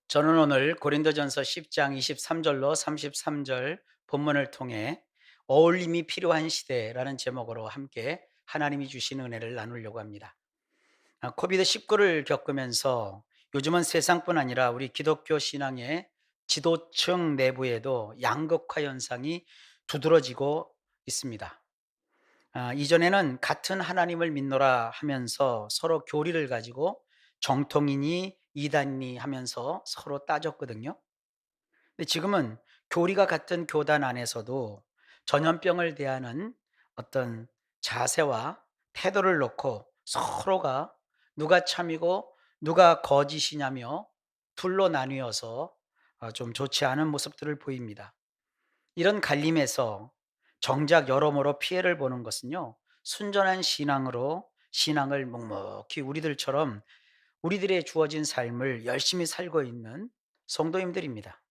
저는 오늘 고린도전서 10장 23절로 33절 본문을 통해 어울림이 필요한 시대라는 제목으로 함께 하나님이 주신 은혜를 나누려고 합니다. 코비드19를 겪으면서 요즘은 세상뿐 아니라 우리 기독교 신앙의 지도층 내부에도 양극화 현상이 두드러지고 있습니다. 이전에는 같은 하나님을 믿노라 하면서 서로 교리를 가지고 정통이니 이단이니 하면서 서로 따졌거든요. 근데 지금은 교리가 같은 교단 안에서도 전염병을 대하는 어떤 자세와 태도를 놓고 서로가 누가 참이고 누가 거짓이냐며 둘로 나뉘어서 좀 좋지 않은 모습들을 보입니다. 이런 갈림에서 정작 여러모로 피해를 보는 것은요, 순전한 신앙으로 신앙을 묵묵히 우리들처럼 우리들의 주어진 삶을 열심히 살고 있는 성도님들입니다.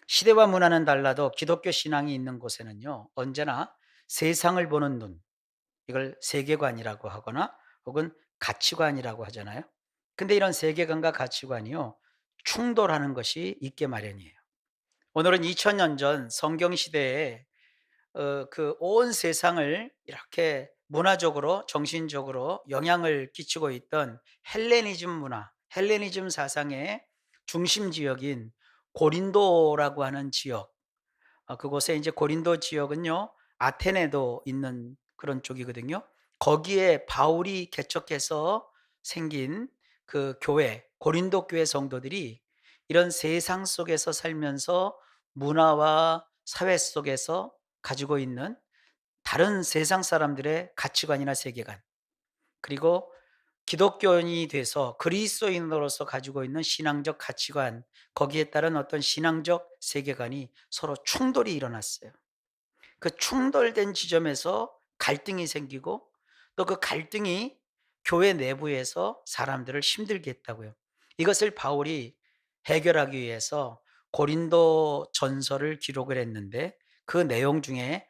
시대와 문화는 달라도 기독교 신앙이 있는 곳에는요, 언제나 세상을 보는 눈, 이걸 세계관이라고 하거나 혹은 가치관이라고 하잖아요. 근데 이런 세계관과 가치관이요, 충돌하는 것이 있게 마련이에요. 오늘은 2000년 전 성경 시대에 그 온 세상을 이렇게 문화적으로 정신적으로 영향을 끼치고 있던 헬레니즘 문화, 헬레니즘 사상의 중심 지역인 고린도라고 하는 지역, 그곳에 이제 고린도 지역은요, 아테네도 있는 그런 쪽이거든요. 거기에 바울이 개척해서 생긴 그 교회, 고린도 교회 성도들이 이런 세상 속에서 살면서 문화와 사회 속에서 가지고 있는 다른 세상 사람들의 가치관이나 세계관, 그리고 기독교인이 돼서 그리스도인으로서 가지고 있는 신앙적 가치관, 거기에 따른 어떤 신앙적 세계관이 서로 충돌이 일어났어요. 그 충돌된 지점에서 갈등이 생기고 또 그 갈등이 교회 내부에서 사람들을 힘들게 했다고요. 이것을 바울이 해결하기 위해서 고린도 전서를 기록을 했는데, 그 내용 중에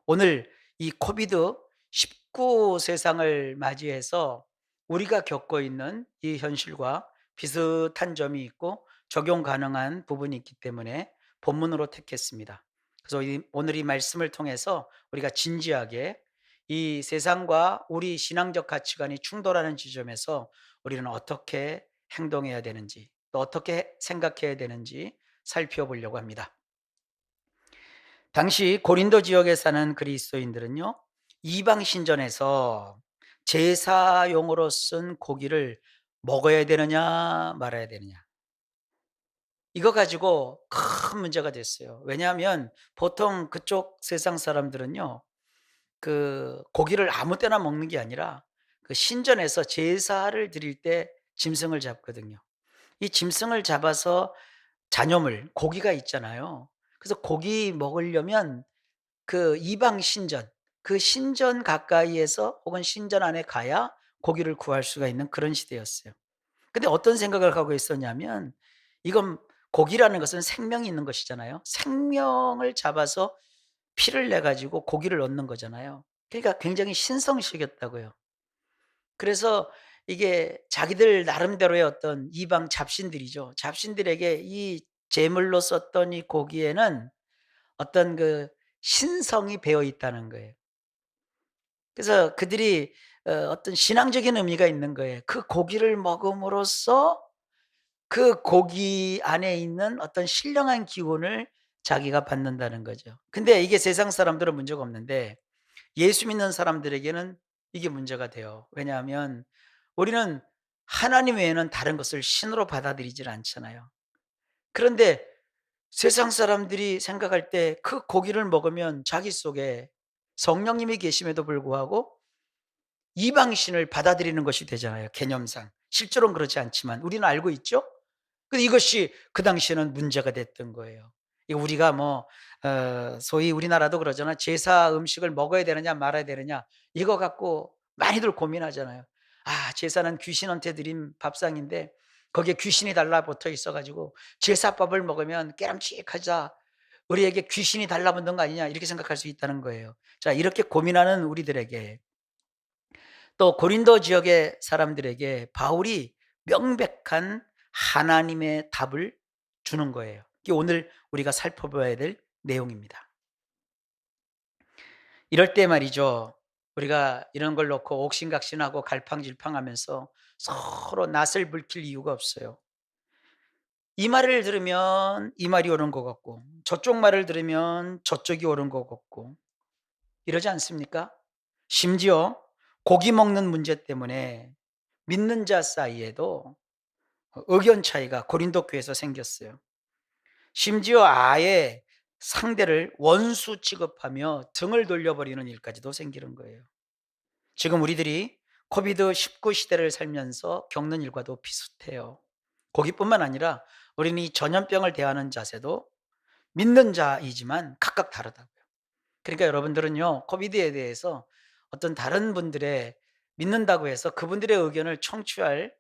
오늘 이 코비드 19 세상을 맞이해서 우리가 겪고 있는 이 현실과 비슷한 점이 있고 적용 가능한 부분이 있기 때문에 본문으로 택했습니다. 그래서 오늘 이 말씀을 통해서 우리가 진지하게 이 세상과 우리 신앙적 가치관이 충돌하는 지점에서 우리는 어떻게 행동해야 되는지, 또 어떻게 생각해야 되는지 살펴보려고 합니다. 당시 고린도 지역에 사는 그리스도인들은요, 이방 신전에서 제사용으로 쓴 고기를 먹어야 되느냐 말아야 되느냐, 이거 가지고 큰 문제가 됐어요. 왜냐하면 보통 그쪽 세상 사람들은요, 그 고기를 아무 때나 먹는 게 아니라 그 신전에서 제사를 드릴 때 짐승을 잡거든요. 이 짐승을 잡아서 잔여물, 고기가 있잖아요. 그래서 고기 먹으려면 그 이방 신전, 그 신전 가까이에서 혹은 신전 안에 가야 고기를 구할 수가 있는 그런 시대였어요. 근데 어떤 생각을 하고 있었냐면, 이건 고기라는 것은 생명이 있는 것이잖아요. 생명을 잡아서 피를 내 가지고 고기를 얻는 거잖아요. 그러니까 굉장히 신성시켰다고요. 그래서 이게 자기들 나름대로의 어떤 이방 잡신들이죠. 잡신들에게 이 제물로 썼던 이 고기에는 어떤 그 신성이 배어 있다는 거예요. 그래서 그들이 어떤 신앙적인 의미가 있는 거예요. 그 고기를 먹음으로써 그 고기 안에 있는 어떤 신령한 기운을 자기가 받는다는 거죠. 근데 이게 세상 사람들은 문제가 없는데 예수 믿는 사람들에게는 이게 문제가 돼요. 왜냐하면 우리는 하나님 외에는 다른 것을 신으로 받아들이질 않잖아요. 그런데 세상 사람들이 생각할 때 그 고기를 먹으면 자기 속에 성령님이 계심에도 불구하고 이방신을 받아들이는 것이 되잖아요, 개념상. 실제로는 그렇지 않지만 우리는 알고 있죠? 근데 이것이 그 당시에는 문제가 됐던 거예요. 이 우리가 뭐 소위 우리나라도 그러잖아. 제사 음식을 먹어야 되느냐 말아야 되느냐, 이거 갖고 많이들 고민하잖아요. 아, 제사는 귀신한테 드린 밥상인데 거기에 귀신이 달라붙어 있어 가지고 제사밥을 먹으면 깨름칙하자, 우리에게 귀신이 달라붙는 거 아니냐, 이렇게 생각할 수 있다는 거예요. 자, 이렇게 고민하는 우리들에게, 또 고린도 지역의 사람들에게 바울이 명백한 하나님의 답을 주는 거예요. 이게 오늘 우리가 살펴봐야 될 내용입니다. 이럴 때 말이죠. 우리가 이런 걸 놓고 옥신각신하고 갈팡질팡하면서 서로 낯을 불킬 이유가 없어요. 이 말을 들으면 이 말이 옳은 것 같고 저쪽 말을 들으면 저쪽이 옳은 것 같고 이러지 않습니까? 심지어 고기 먹는 문제 때문에 믿는 자 사이에도 의견 차이가 고린도 교회에서 생겼어요. 심지어 아예 상대를 원수 취급하며 등을 돌려버리는 일까지도 생기는 거예요. 지금 우리들이 코비드-19 시대를 살면서 겪는 일과도 비슷해요. 거기뿐만 아니라 우리는 이 전염병을 대하는 자세도 믿는 자이지만 각각 다르다고요. 그러니까 여러분들은요, 코비드에 대해서 어떤 다른 분들의 믿는다고 해서 그분들의 의견을 청취할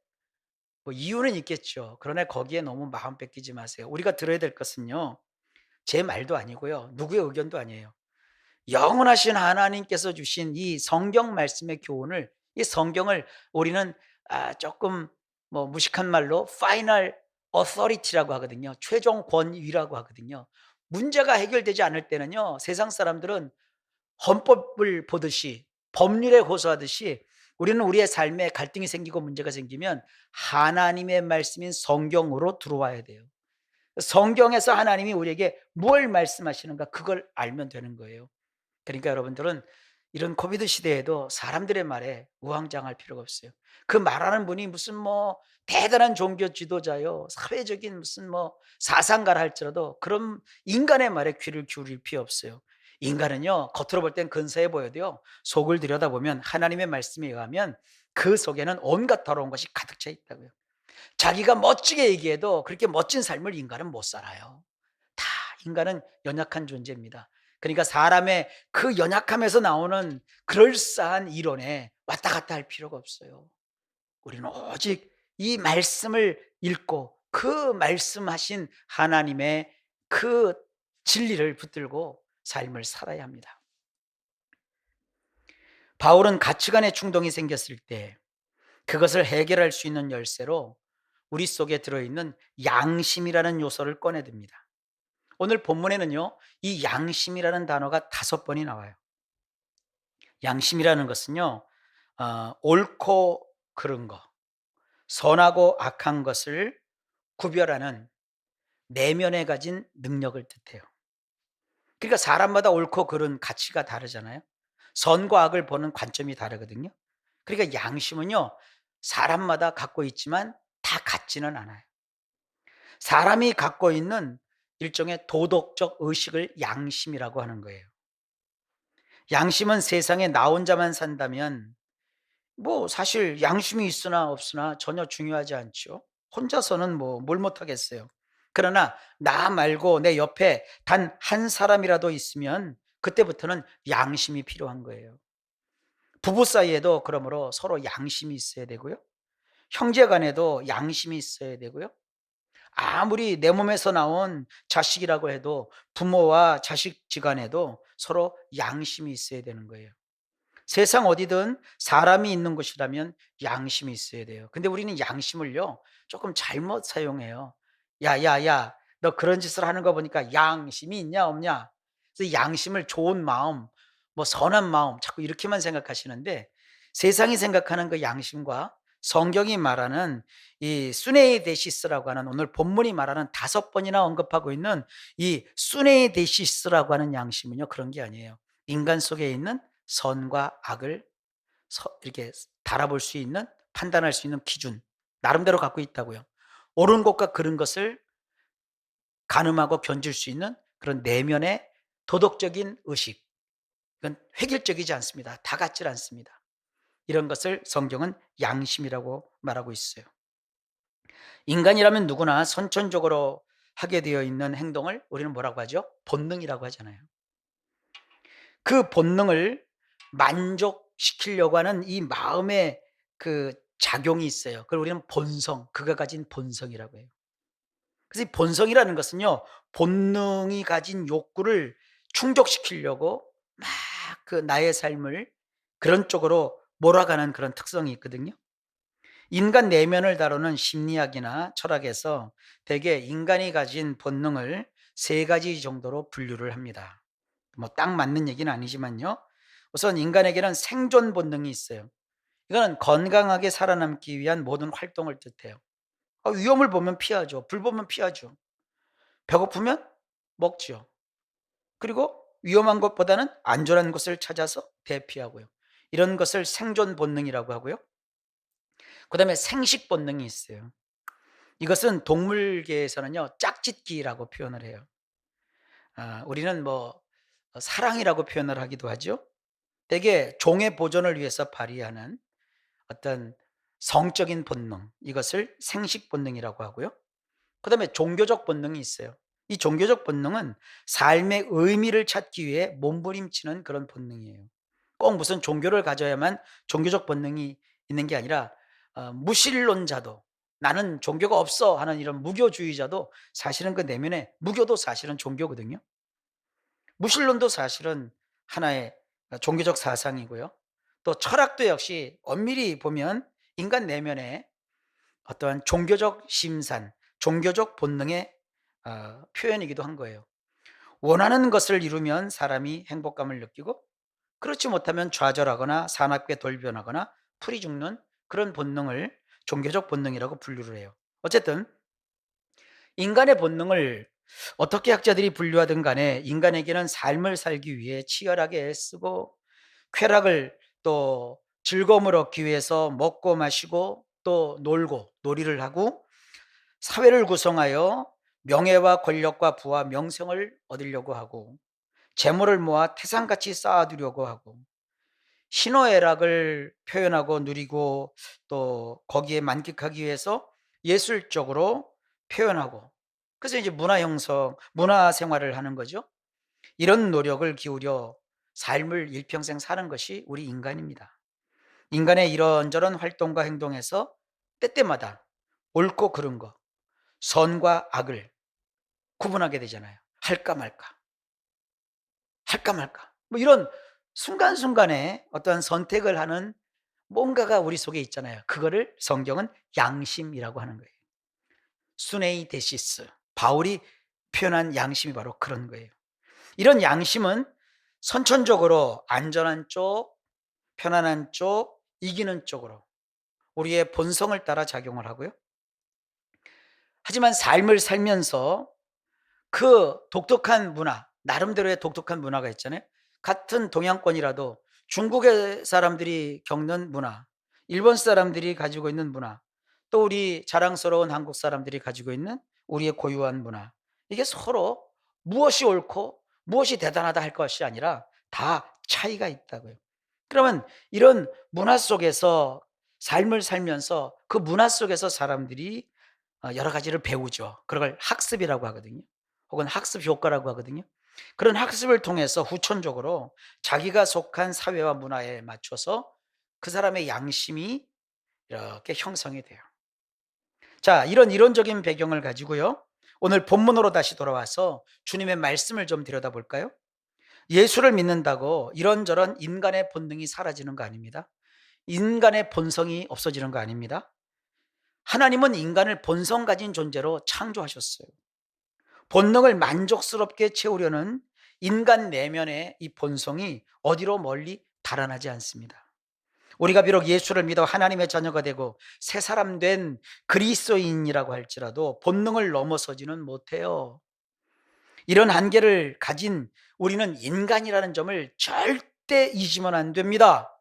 뭐 이유는 있겠죠. 그러나 거기에 너무 마음 뺏기지 마세요. 우리가 들어야 될 것은요, 제 말도 아니고요, 누구의 의견도 아니에요. 영원하신 하나님께서 주신 이 성경 말씀의 교훈을, 이 성경을 우리는 조금 뭐 무식한 말로 final authority라고 하거든요. 최종 권위라고 하거든요. 문제가 해결되지 않을 때는요, 세상 사람들은 헌법을 보듯이 법률에 호소하듯이 우리는 우리의 삶에 갈등이 생기고 문제가 생기면 하나님의 말씀인 성경으로 들어와야 돼요. 성경에서 하나님이 우리에게 뭘 말씀하시는가 그걸 알면 되는 거예요. 그러니까 여러분들은 이런 코비드 시대에도 사람들의 말에 우왕좌왕할 필요가 없어요. 그 말하는 분이 무슨 뭐 대단한 종교 지도자요, 사회적인 무슨 뭐 사상가라 할지라도 그런 인간의 말에 귀를 기울일 필요 없어요. 인간은요, 겉으로 볼 땐 근사해 보여도요, 속을 들여다보면 하나님의 말씀에 의하면 그 속에는 온갖 더러운 것이 가득 차 있다고요. 자기가 멋지게 얘기해도 그렇게 멋진 삶을 인간은 못 살아요. 다 인간은 연약한 존재입니다. 그러니까 사람의 그 연약함에서 나오는 그럴싸한 이론에 왔다 갔다 할 필요가 없어요. 우리는 오직 이 말씀을 읽고 그 말씀하신 하나님의 그 진리를 붙들고 삶을 살아야 합니다. 바울은 가치관의 충동이 생겼을 때 그것을 해결할 수 있는 열쇠로 우리 속에 들어있는 양심이라는 요소를 꺼내듭니다. 오늘 본문에는요, 이 양심이라는 단어가 5번이 나와요. 양심이라는 것은요, 옳고 그른 거, 선하고 악한 것을 구별하는 내면에 가진 능력을 뜻해요. 그러니까 사람마다 옳고 그른 가치가 다르잖아요. 선과 악을 보는 관점이 다르거든요. 그러니까 양심은요, 사람마다 갖고 있지만 다 같지는 않아요. 사람이 갖고 있는 일종의 도덕적 의식을 양심이라고 하는 거예요. 양심은 세상에 나 혼자만 산다면 뭐 사실 양심이 있으나 없으나 전혀 중요하지 않죠. 혼자서는 뭐 뭘 못하겠어요. 그러나 나 말고 내 옆에 단 한 사람이라도 있으면 그때부터는 양심이 필요한 거예요. 부부 사이에도 그러므로 서로 양심이 있어야 되고요. 형제 간에도 양심이 있어야 되고요. 아무리 내 몸에서 나온 자식이라고 해도 부모와 자식 지간에도 서로 양심이 있어야 되는 거예요. 세상 어디든 사람이 있는 곳이라면 양심이 있어야 돼요. 근데 우리는 양심을요, 조금 잘못 사용해요. "야, 야, 야, 너 그런 짓을 하는 거 보니까 양심이 있냐 없냐?" 그래서 양심을 좋은 마음, 뭐 선한 마음 자꾸 이렇게만 생각하시는데 세상이 생각하는 그 양심과 성경이 말하는 이 수네이데시스라고 하는 오늘 본문이 말하는 5번이나 언급하고 있는 이 수네이데시스라고 하는 양심은요, 그런 게 아니에요. 인간 속에 있는 선과 악을 이렇게 달아볼 수 있는, 판단할 수 있는 기준 나름대로 갖고 있다고요. 옳은 것과 그른 것을 가늠하고 견줄 수 있는 그런 내면의 도덕적인 의식, 이건 획일적이지 않습니다. 다 같질 않습니다. 이런 것을 성경은 양심이라고 말하고 있어요. 인간이라면 누구나 선천적으로 하게 되어 있는 행동을 우리는 뭐라고 하죠? 본능이라고 하잖아요. 그 본능을 만족시키려고 하는 이 마음의 그 작용이 있어요. 그걸 우리는 본성, 그가 가진 본성이라고 해요. 그래서 이 본성이라는 것은요, 본능이 가진 욕구를 충족시키려고 막 그 나의 삶을 그런 쪽으로 몰아가는 그런 특성이 있거든요. 인간 내면을 다루는 심리학이나 철학에서 대개 인간이 가진 본능을 세 가지 정도로 분류를 합니다. 뭐 딱 맞는 얘기는 아니지만요. 우선 인간에게는 생존 본능이 있어요. 이거는 건강하게 살아남기 위한 모든 활동을 뜻해요. 위험을 보면 피하죠. 불 보면 피하죠. 배고프면 먹죠. 그리고 위험한 것보다는 안전한 곳을 찾아서 대피하고요. 이런 것을 생존 본능이라고 하고요. 그다음에 생식 본능이 있어요. 이것은 동물계에서는요, 짝짓기라고 표현을 해요. 우리는 뭐 사랑이라고 표현을 하기도 하죠. 대개 종의 보존을 위해서 발휘하는 어떤 성적인 본능, 이것을 생식 본능이라고 하고요. 그다음에 종교적 본능이 있어요. 이 종교적 본능은 삶의 의미를 찾기 위해 몸부림치는 그런 본능이에요. 꼭 무슨 종교를 가져야만 종교적 본능이 있는 게 아니라 무신론자도, '나는 종교가 없어.' 하는 이런 무교주의자도 사실은 그 내면에, 무교도 사실은 종교거든요. 무신론도 사실은 하나의 종교적 사상이고요. 또 철학도 역시 엄밀히 보면 인간 내면에 어떠한 종교적 심산, 종교적 본능의 표현이기도 한 거예요. 원하는 것을 이루면 사람이 행복감을 느끼고, 그렇지 못하면 좌절하거나 사납게 돌변하거나 풀이 죽는 그런 본능을 종교적 본능이라고 분류를 해요. 어쨌든 인간의 본능을 어떻게 학자들이 분류하든 간에 인간에게는 삶을 살기 위해 치열하게 애쓰고, 쾌락을 또 즐거움을 얻기 위해서 먹고 마시고 또 놀고 놀이를 하고, 사회를 구성하여 명예와 권력과 부와 명성을 얻으려고 하고, 재물을 모아 태산같이 쌓아두려고 하고, 희노애락을 표현하고 누리고, 또 거기에 만끽하기 위해서 예술적으로 표현하고, 그래서 이제 문화 형성, 문화 생활을 하는 거죠. 이런 노력을 기울여 삶을 일평생 사는 것이 우리 인간입니다. 인간의 이런저런 활동과 행동에서 때때마다 옳고 그른 거, 선과 악을 구분하게 되잖아요. 할까 말까, 할까 말까. 뭐 이런 순간순간에 어떠한 선택을 하는 뭔가가 우리 속에 있잖아요. 그거를 성경은 양심이라고 하는 거예요. 수네이데시스. 바울이 표현한 양심이 바로 그런 거예요. 이런 양심은 선천적으로 안전한 쪽, 편안한 쪽, 이기는 쪽으로 우리의 본성을 따라 작용을 하고요. 하지만 삶을 살면서 그 독특한 문화, 나름대로의 독특한 문화가 있잖아요. 같은 동양권이라도 중국의 사람들이 겪는 문화, 일본 사람들이 가지고 있는 문화, 또 우리 자랑스러운 한국 사람들이 가지고 있는 우리의 고유한 문화, 이게 서로 무엇이 옳고 무엇이 대단하다 할 것이 아니라 다 차이가 있다고요. 그러면 이런 문화 속에서 삶을 살면서 그 문화 속에서 사람들이 여러 가지를 배우죠. 그걸 학습이라고 하거든요. 혹은 학습 효과라고 하거든요. 그런 학습을 통해서 후천적으로 자기가 속한 사회와 문화에 맞춰서 그 사람의 양심이 이렇게 형성이 돼요. 자, 이런 이론적인 배경을 가지고요, 오늘 본문으로 다시 돌아와서 주님의 말씀을 좀 들여다볼까요? 예수를 믿는다고 이런저런 인간의 본능이 사라지는 거 아닙니다. 인간의 본성이 없어지는 거 아닙니다. 하나님은 인간을 본성 가진 존재로 창조하셨어요. 본능을 만족스럽게 채우려는 인간 내면의 이 본성이 어디로 멀리 달아나지 않습니다. 우리가 비록 예수를 믿어 하나님의 자녀가 되고 새 사람 된 그리스도인이라고 할지라도 본능을 넘어서지는 못해요. 이런 한계를 가진 우리는 인간이라는 점을 절대 잊으면 안 됩니다.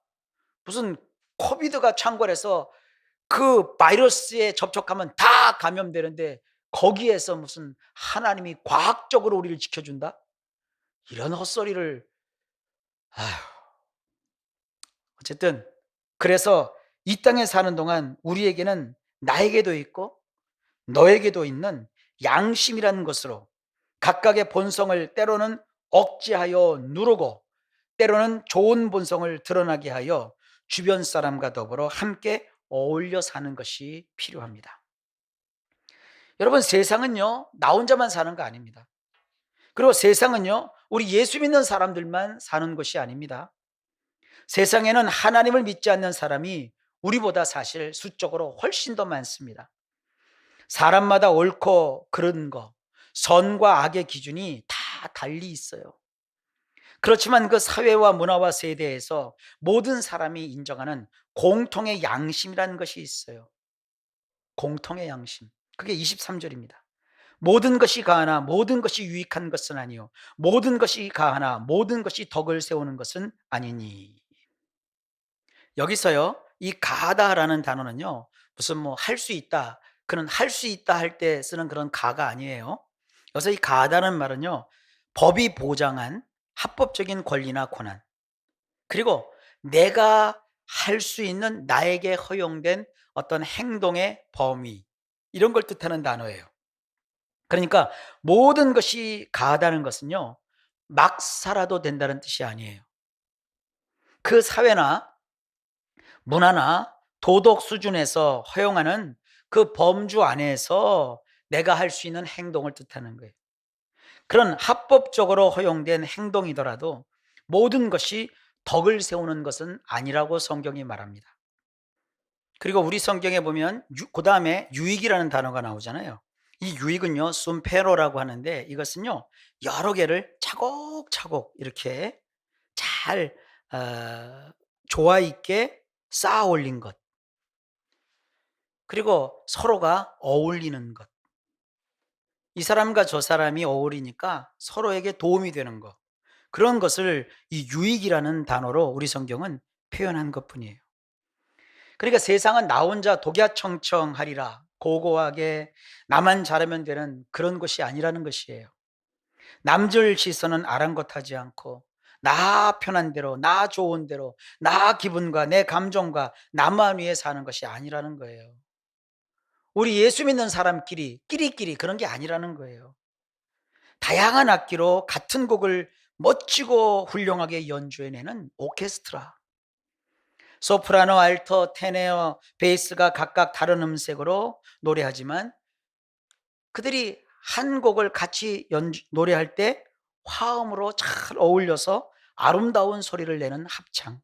무슨 코비드가 창궐해서 그 바이러스에 접촉하면 다 감염되는데 거기에서 무슨 하나님이 과학적으로 우리를 지켜준다? 이런 헛소리를. 아휴, 어쨌든 그래서 이 땅에 사는 동안 우리에게는 나에게도 있고 너에게도 있는 양심이라는 것으로 각각의 본성을 때로는 억제하여 누르고, 때로는 좋은 본성을 드러나게 하여 주변 사람과 더불어 함께 어울려 사는 것이 필요합니다. 여러분, 세상은요, 나 혼자만 사는 거 아닙니다. 그리고 세상은요, 우리 예수 믿는 사람들만 사는 것이 아닙니다. 세상에는 하나님을 믿지 않는 사람이 우리보다 사실 수적으로 훨씬 더 많습니다. 사람마다 옳고 그른 거, 선과 악의 기준이 다 달리 있어요. 그렇지만 그 사회와 문화와 세대에서 모든 사람이 인정하는 공통의 양심이라는 것이 있어요. 공통의 양심. 그게 23절입니다. 모든 것이 가하나 모든 것이 유익한 것은 아니요 모든 것이 가하나 모든 것이 덕을 세우는 것은 아니니. 여기서요, 이 가하다라는 단어는요, 무슨 뭐 할 수 있다, 그는 할 수 있다 할 때 쓰는 그런 가가 아니에요. 여기서 이 가하다는 말은요, 법이 보장한 합법적인 권리나 권한, 그리고 내가 할 수 있는 나에게 허용된 어떤 행동의 범위, 이런 걸 뜻하는 단어예요. 그러니까 모든 것이 가하다는 것은요, 막 살아도 된다는 뜻이 아니에요. 그 사회나 문화나 도덕 수준에서 허용하는 그 범주 안에서 내가 할 수 있는 행동을 뜻하는 거예요. 그런 합법적으로 허용된 행동이더라도 모든 것이 덕을 세우는 것은 아니라고 성경이 말합니다. 그리고 우리 성경에 보면 그 다음에 유익이라는 단어가 나오잖아요. 이 유익은요, 숨페로라고 하는데, 이것은요, 여러 개를 차곡차곡 이렇게 잘 조화 있게 쌓아 올린 것, 그리고 서로가 어울리는 것, 이 사람과 저 사람이 어울리니까 서로에게 도움이 되는 것, 그런 것을 이 유익이라는 단어로 우리 성경은 표현한 것뿐이에요. 그러니까 세상은 나 혼자 독야청청하리라, 고고하게 나만 잘하면 되는 그런 것이 아니라는 것이에요. 남들 시선은 아랑곳하지 않고 나 편한 대로, 나 좋은 대로, 나 기분과 내 감정과 나만 위해 사는 것이 아니라는 거예요. 우리 예수 믿는 사람끼리 끼리끼리 그런 게 아니라는 거예요. 다양한 악기로 같은 곡을 멋지고 훌륭하게 연주해내는 오케스트라, 소프라노, 알토, 테너어, 베이스가 각각 다른 음색으로 노래하지만 그들이 한 곡을 같이 노래할 때 화음으로 잘 어울려서 아름다운 소리를 내는 합창,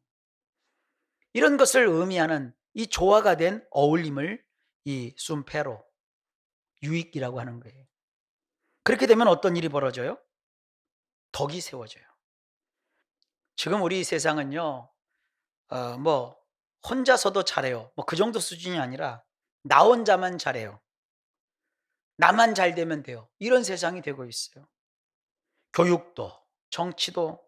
이런 것을 의미하는 이 조화가 된 어울림을 이 숨페로, 유익이라고 하는 거예요. 그렇게 되면 어떤 일이 벌어져요? 덕이 세워져요. 지금 우리 세상은요, 뭐 혼자서도 잘해요, 뭐 그 정도 수준이 아니라 나 혼자만 잘해요, 나만 잘 되면 돼요, 이런 세상이 되고 있어요. 교육도, 정치도,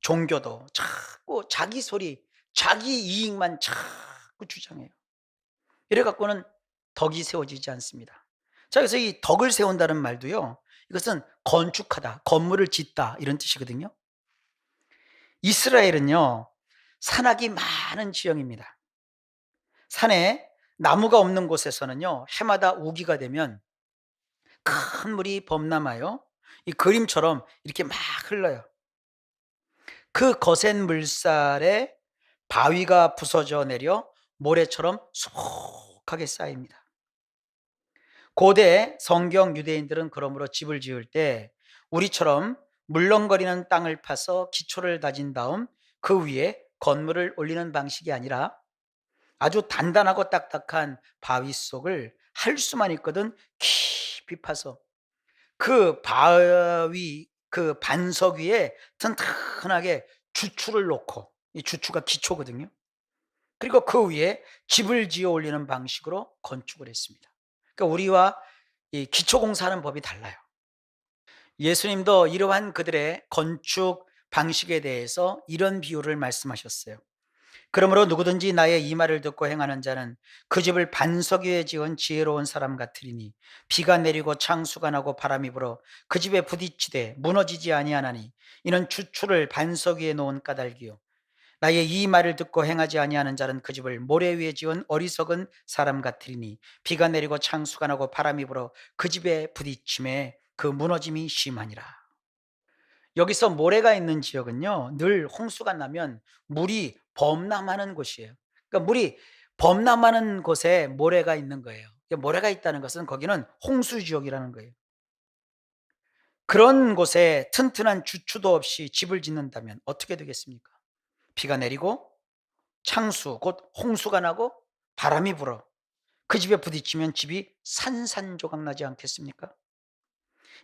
종교도 자꾸 자기 소리, 자기 이익만 자꾸 주장해요. 이래 갖고는 덕이 세워지지 않습니다. 자, 그래서 이 덕을 세운다는 말도요, 이것은 건축하다, 건물을 짓다, 이런 뜻이거든요. 이스라엘은요, 산악이 많은 지형입니다. 산에 나무가 없는 곳에서는요, 해마다 우기가 되면 큰 물이 범람하여 이 그림처럼 이렇게 막 흘러요. 그 거센 물살에 바위가 부서져 내려 모래처럼 수북하게 쌓입니다. 고대 성경 유대인들은 그러므로 집을 지을 때 우리처럼 물렁거리는 땅을 파서 기초를 다진 다음 그 위에 건물을 올리는 방식이 아니라 아주 단단하고 딱딱한 바위 속을 할 수만 있거든 깊이 파서 그 바위 그 반석 위에 튼튼하게 주추를 놓고, 이 주추가 기초거든요. 그리고 그 위에 집을 지어 올리는 방식으로 건축을 했습니다. 그러니까 우리와 이 기초 공사하는 법이 달라요. 예수님도 이러한 그들의 건축 방식에 대해서 이런 비유를 말씀하셨어요. 그러므로 누구든지 나의 이 말을 듣고 행하는 자는 그 집을 반석 위에 지은 지혜로운 사람 같으리니 비가 내리고 창수가 나고 바람이 불어 그 집에 부딪히되 무너지지 아니하나니 이는 주추를 반석 위에 놓은 까닭이요 나의 이 말을 듣고 행하지 아니하는 자는 그 집을 모래 위에 지은 어리석은 사람 같으리니 비가 내리고 창수가 나고 바람이 불어 그 집에 부딪힘에 그 무너짐이 심하니라. 여기서 모래가 있는 지역은요, 늘 홍수가 나면 물이 범람하는 곳이에요. 그러니까 물이 범람하는 곳에 모래가 있는 거예요. 모래가 있다는 것은 거기는 홍수 지역이라는 거예요. 그런 곳에 튼튼한 주추도 없이 집을 짓는다면 어떻게 되겠습니까? 비가 내리고 창수, 곧 홍수가 나고 바람이 불어 그 집에 부딪히면 집이 산산조각 나지 않겠습니까?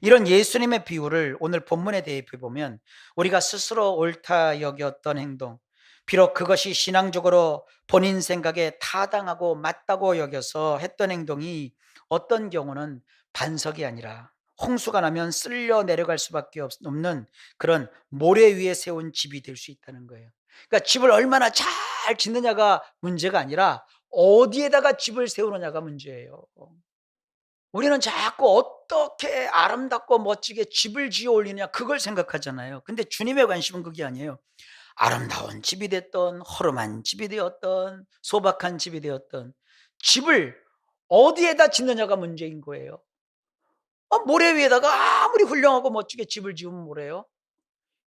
이런 예수님의 비유를 오늘 본문에 대입해 보면 우리가 스스로 옳다 여겼던 행동, 비록 그것이 신앙적으로 본인 생각에 타당하고 맞다고 여겨서 했던 행동이 어떤 경우는 반석이 아니라 홍수가 나면 쓸려 내려갈 수밖에 없는 그런 모래 위에 세운 집이 될 수 있다는 거예요. 그러니까 집을 얼마나 잘 짓느냐가 문제가 아니라 어디에다가 집을 세우느냐가 문제예요. 우리는 자꾸 어떻게 아름답고 멋지게 집을 지어 올리느냐 그걸 생각하잖아요. 근데 주님의 관심은 그게 아니에요. 아름다운 집이 됐던 허름한 집이 되었던 소박한 집이 되었던 집을 어디에다 짓느냐가 문제인 거예요. 모래 위에다가 아무리 훌륭하고 멋지게 집을 지으면 뭐래요?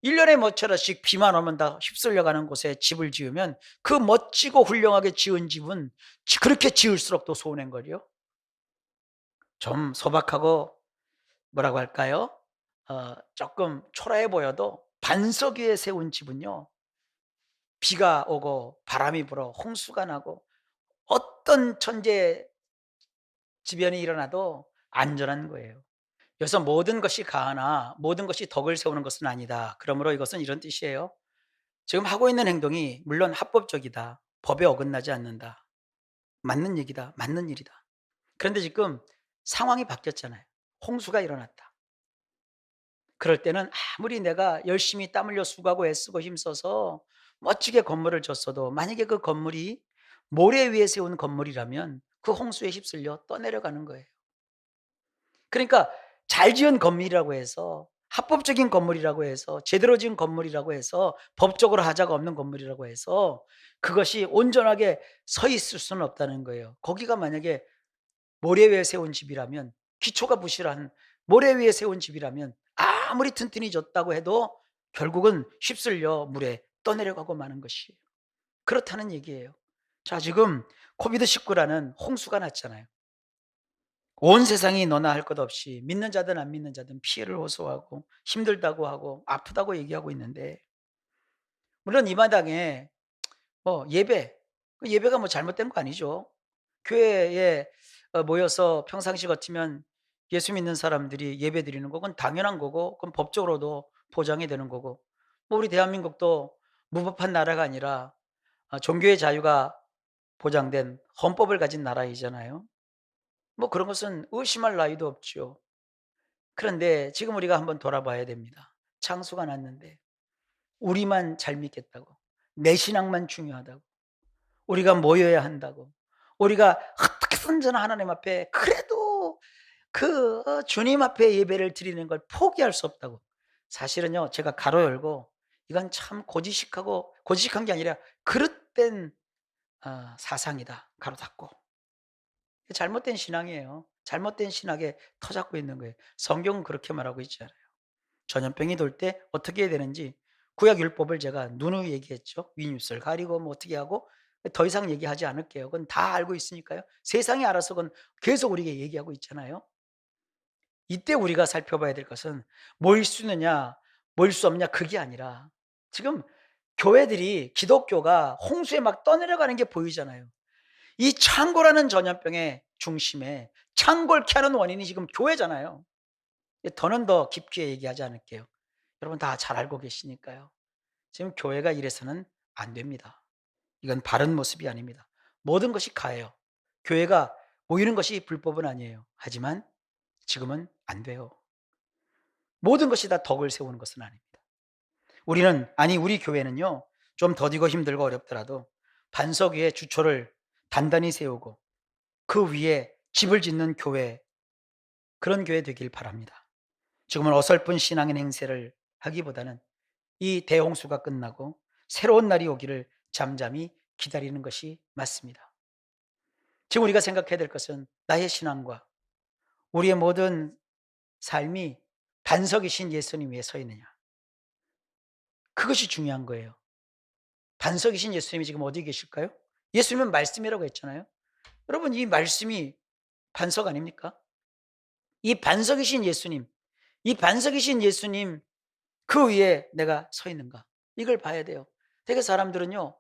1년에 몇 차례씩 비만 오면 다 휩쓸려 가는 곳에 집을 지으면 그 멋지고 훌륭하게 지은 집은 그렇게 지을수록 더 소원한 거죠. 좀 소박하고 뭐라고 할까요? 조금 초라해 보여도 반석 위에 세운 집은요, 비가 오고 바람이 불어 홍수가 나고 어떤 천재 지변이 일어나도 안전한 거예요. 그래서 모든 것이 가하나 모든 것이 덕을 세우는 것은 아니다. 그러므로 이것은 이런 뜻이에요. 지금 하고 있는 행동이 물론 합법적이다. 법에 어긋나지 않는다. 맞는 얘기다. 맞는 일이다. 그런데 지금 상황이 바뀌었잖아요. 홍수가 일어났다. 그럴 때는 아무리 내가 열심히 땀 흘려 수고하고 애쓰고 힘써서 멋지게 건물을 졌어도 만약에 그 건물이 모래 위에 세운 건물이라면 그 홍수에 휩쓸려 떠내려가는 거예요. 그러니까 잘 지은 건물이라고 해서 합법적인 건물이라고 해서 제대로 지은 건물이라고 해서 법적으로 하자가 없는 건물이라고 해서 그것이 온전하게 서 있을 수는 없다는 거예요. 거기가 만약에 모래 위에 세운 집이라면 기초가 부실한 모래 위에 세운 집이라면 아무리 튼튼히 졌다고 해도 결국은 휩쓸려 물에 떠내려가고 마는 것이에요. 그렇다는 얘기예요. 자, 지금 코비드19라는 홍수가 났잖아요. 온 세상이 너나 할 것 없이 믿는 자든 안 믿는 자든 피해를 호소하고 힘들다고 하고 아프다고 얘기하고 있는데, 물론 이 마당에 예배, 그 예배가 뭐 잘못된 거 아니죠. 교회에 모여서 평상시 같으면 예수 믿는 사람들이 예배 드리는 거 그건 당연한 거고 그건 법적으로도 보장이 되는 거고, 뭐 우리 대한민국도 무법한 나라가 아니라 종교의 자유가 보장된 헌법을 가진 나라이잖아요. 뭐 그런 것은 의심할 나위도 없죠. 그런데 지금 우리가 한번 돌아봐야 됩니다. 창수가 났는데 우리만 잘 믿겠다고, 내 신앙만 중요하다고, 우리가 모여야 한다고, 우리가 어떻게든 저는 하나님 앞에 그래도 주님 앞에 예배를 드리는 걸 포기할 수 없다고. 사실은요, 제가 가로 열고 이건 참 고지식하고 고지식한 게 아니라 그릇된 사상이다. 가로 닫고. 잘못된 신앙이에요. 잘못된 신학에 터잡고 있는 거예요. 성경은 그렇게 말하고 있지 않아요. 전염병이 돌 때 어떻게 해야 되는지 구약 율법을 제가 누누이 얘기했죠. 윗입술 가리고 뭐 어떻게 하고 더 이상 얘기하지 않을게요. 그건 다 알고 있으니까요. 세상이 알아서 그건 계속 우리에게 얘기하고 있잖아요. 이때 우리가 살펴봐야 될 것은 모일 수 있느냐, 모일 수 없냐 그게 아니라 지금 교회들이 기독교가 홍수에 막 떠내려가는 게 보이잖아요. 이 창고라는 전염병의 중심에 창궐케 하는 원인이 지금 교회잖아요. 더는 더 깊게 얘기하지 않을게요. 여러분 다 잘 알고 계시니까요. 지금 교회가 이래서는 안 됩니다. 이건 바른 모습이 아닙니다. 모든 것이 가해요. 교회가 모이는 것이 불법은 아니에요. 하지만 지금은 안 돼요. 모든 것이 다 덕을 세우는 것은 아닙니다. 우리 교회는요, 좀 더디고 힘들고 어렵더라도 반석 위에 주초를 단단히 세우고 그 위에 집을 짓는 교회, 그런 교회 되길 바랍니다. 지금은 어설픈 신앙의 행세를 하기보다는 이 대홍수가 끝나고 새로운 날이 오기를 잠잠히 기다리는 것이 맞습니다. 지금 우리가 생각해야 될 것은 나의 신앙과 우리의 모든 삶이 반석이신 예수님 위에 서 있느냐. 그것이 중요한 거예요. 반석이신 예수님이 지금 어디 계실까요? 예수님은 말씀이라고 했잖아요. 여러분, 이 말씀이 반석 아닙니까? 이 반석이신 예수님, 이 반석이신 예수님 그 위에 내가 서 있는가? 이걸 봐야 돼요. 되게 사람들은요,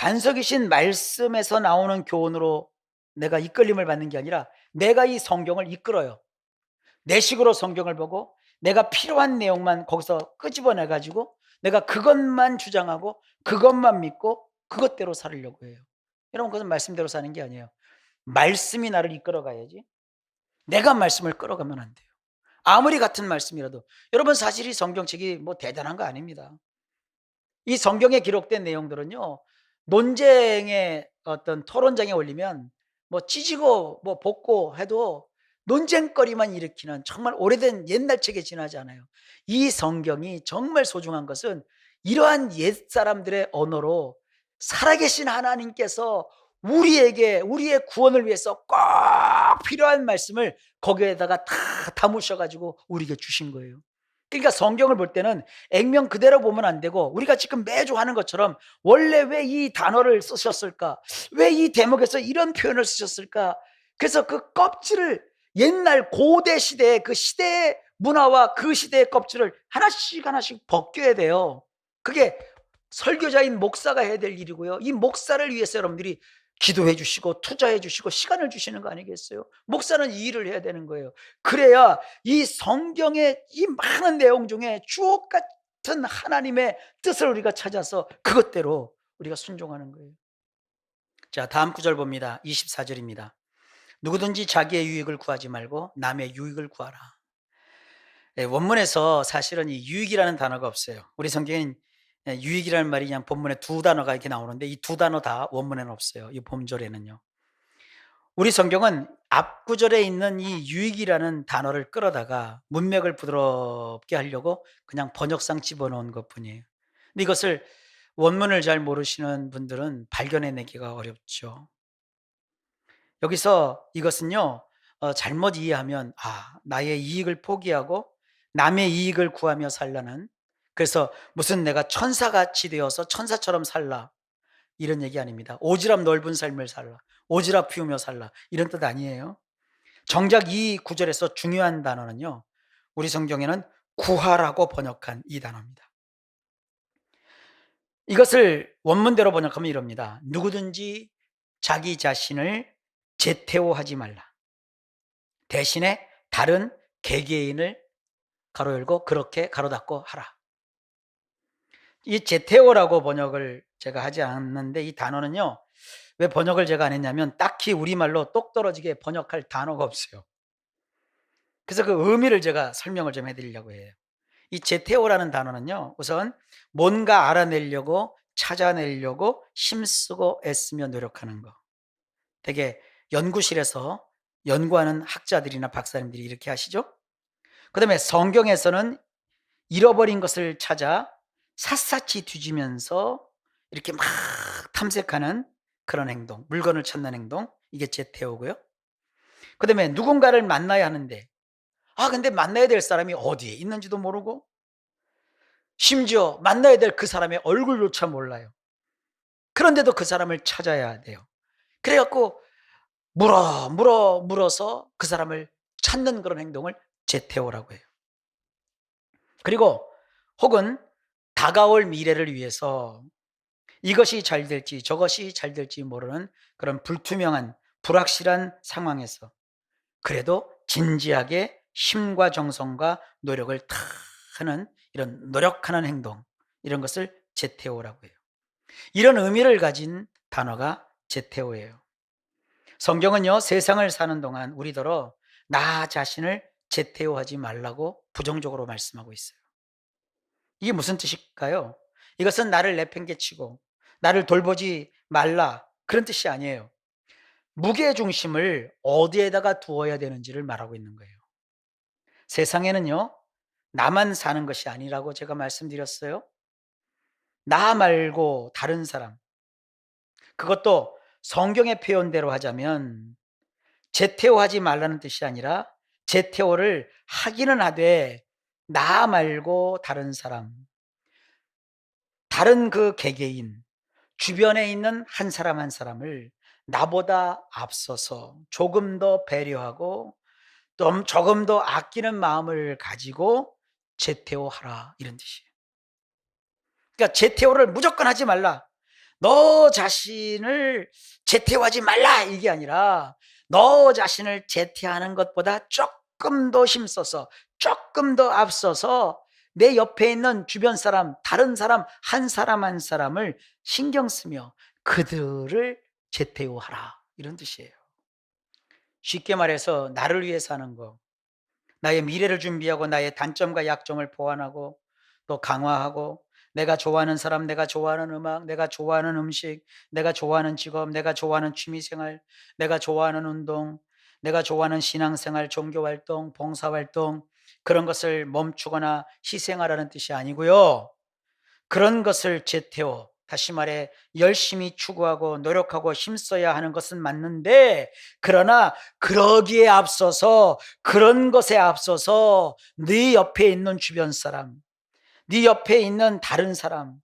반석이신 말씀에서 나오는 교훈으로 내가 이끌림을 받는 게 아니라 내가 이 성경을 이끌어요. 내 식으로 성경을 보고 내가 필요한 내용만 거기서 끄집어내 가지고 내가 그것만 주장하고 그것만 믿고 그것대로 살으려고 해요. 여러분, 그것은 말씀대로 사는 게 아니에요. 말씀이 나를 이끌어 가야지 내가 말씀을 끌어가면 안 돼요. 아무리 같은 말씀이라도. 여러분, 사실 이 성경책이 뭐 대단한 거 아닙니다. 이 성경에 기록된 내용들은요, 논쟁의 어떤 토론장에 올리면 뭐 찢고 뭐 볶고 해도 논쟁거리만 일으키는 정말 오래된 옛날 책에 지나지 않아요. 이 성경이 정말 소중한 것은 이러한 옛사람들의 언어로 살아계신 하나님께서 우리에게 우리의 구원을 위해서 꼭 필요한 말씀을 거기에다가 다 담으셔 가지고 우리에게 주신 거예요. 그러니까 성경을 볼 때는 액면 그대로 보면 안 되고 우리가 지금 매주 하는 것처럼 원래 왜 이 단어를 쓰셨을까? 왜 이 대목에서 이런 표현을 쓰셨을까? 그래서 그 껍질을 옛날 고대 시대의 그 시대의 문화와 그 시대의 껍질을 하나씩 하나씩 벗겨야 돼요. 그게 설교자인 목사가 해야 될 일이고요. 이 목사를 위해서 여러분들이 기도해 주시고 투자해 주시고 시간을 주시는 거 아니겠어요? 목사는 이 일을 해야 되는 거예요. 그래야 이 성경의 이 많은 내용 중에 주옥 같은 하나님의 뜻을 우리가 찾아서 그것대로 우리가 순종하는 거예요. 자, 다음 구절 봅니다. 24절입니다. 누구든지 자기의 유익을 구하지 말고 남의 유익을 구하라. 예, 원문에서 사실은 이 유익이라는 단어가 없어요. 우리 성경엔 유익이라는 말이 그냥 본문에 두 단어가 이렇게 나오는데 이 두 단어 다 원문에는 없어요. 이 본절에는요. 우리 성경은 앞 구절에 있는 이 유익이라는 단어를 끌어다가 문맥을 부드럽게 하려고 그냥 번역상 집어넣은 것뿐이에요. 근데 이것을 원문을 잘 모르시는 분들은 발견해내기가 어렵죠. 여기서 이것은요, 잘못 이해하면 나의 이익을 포기하고 남의 이익을 구하며 살라는, 그래서 무슨 내가 천사같이 되어서 천사처럼 살라 이런 얘기 아닙니다. 오지랖 넓은 삶을 살라, 오지랖 피우며 살라 이런 뜻 아니에요. 정작 이 구절에서 중요한 단어는요, 우리 성경에는 구하라고 번역한 이 단어입니다. 이것을 원문대로 번역하면 이럽니다. 누구든지 자기 자신을 제태오하지 말라. 대신에 다른 개개인을 가로 열고 그렇게 가로 닫고 하라. 이 제테오라고 번역을 제가 하지 않았는데 이 단어는요, 왜 번역을 제가 안 했냐면 딱히 우리말로 똑 떨어지게 번역할 단어가 없어요. 그래서 그 의미를 제가 설명을 좀 해드리려고 해요. 이 제테오라는 단어는요, 우선 뭔가 알아내려고 찾아내려고 힘쓰고 애쓰며 노력하는 거. 되게 연구실에서 연구하는 학자들이나 박사님들이 이렇게 하시죠. 그 다음에 성경에서는 잃어버린 것을 찾아 샅샅이 뒤지면서 이렇게 막 탐색하는 그런 행동, 물건을 찾는 행동, 이게 제테오고요. 그 다음에 누군가를 만나야 하는데 근데 만나야 될 사람이 어디에 있는지도 모르고 심지어 만나야 될 그 사람의 얼굴조차 몰라요. 그런데도 그 사람을 찾아야 돼요. 그래갖고 물어서 그 사람을 찾는 그런 행동을 제테오라고 해요. 그리고 혹은 다가올 미래를 위해서 이것이 잘 될지 저것이 잘 될지 모르는 그런 불투명한 불확실한 상황에서 그래도 진지하게 힘과 정성과 노력을 다 하는 이런 노력하는 행동, 이런 것을 제테오라고 해요. 이런 의미를 가진 단어가 제테오예요. 성경은요, 세상을 사는 동안 우리더러 나 자신을 제테오하지 말라고 부정적으로 말씀하고 있어요. 이게 무슨 뜻일까요? 이것은 나를 내팽개치고 나를 돌보지 말라 그런 뜻이 아니에요. 무게중심을 어디에다가 두어야 되는지를 말하고 있는 거예요. 세상에는요, 나만 사는 것이 아니라고 제가 말씀드렸어요. 나 말고 다른 사람, 그것도 성경의 표현대로 하자면 제테오하지 말라는 뜻이 아니라 제테오를 하기는 하되 나 말고 다른 사람, 다른 그 개개인, 주변에 있는 한 사람 한 사람을 나보다 앞서서 조금 더 배려하고 또 조금 더 아끼는 마음을 가지고 제테오하라 이런 뜻이에요. 그러니까 제테오를 무조건 하지 말라. 너 자신을 제태하지 말라 이게 아니라 너 자신을 제태하는 것보다 조금 더 힘써서 조금 더 앞서서 내 옆에 있는 주변 사람, 다른 사람 한 사람 한 사람을 신경 쓰며 그들을 제태하라 이런 뜻이에요. 쉽게 말해서 나를 위해 사는 거, 나의 미래를 준비하고 나의 단점과 약점을 보완하고 또 강화하고 내가 좋아하는 사람, 내가 좋아하는 음악, 내가 좋아하는 음식, 내가 좋아하는 직업, 내가 좋아하는 취미생활, 내가 좋아하는 운동, 내가 좋아하는 신앙생활, 종교활동, 봉사활동 그런 것을 멈추거나 희생하라는 뜻이 아니고요. 그런 것을 제태워 다시 말해 열심히 추구하고 노력하고 힘써야 하는 것은 맞는데 그러나 그러기에 앞서서 그런 것에 앞서서 네 옆에 있는 주변 사람, 네 옆에 있는 다른 사람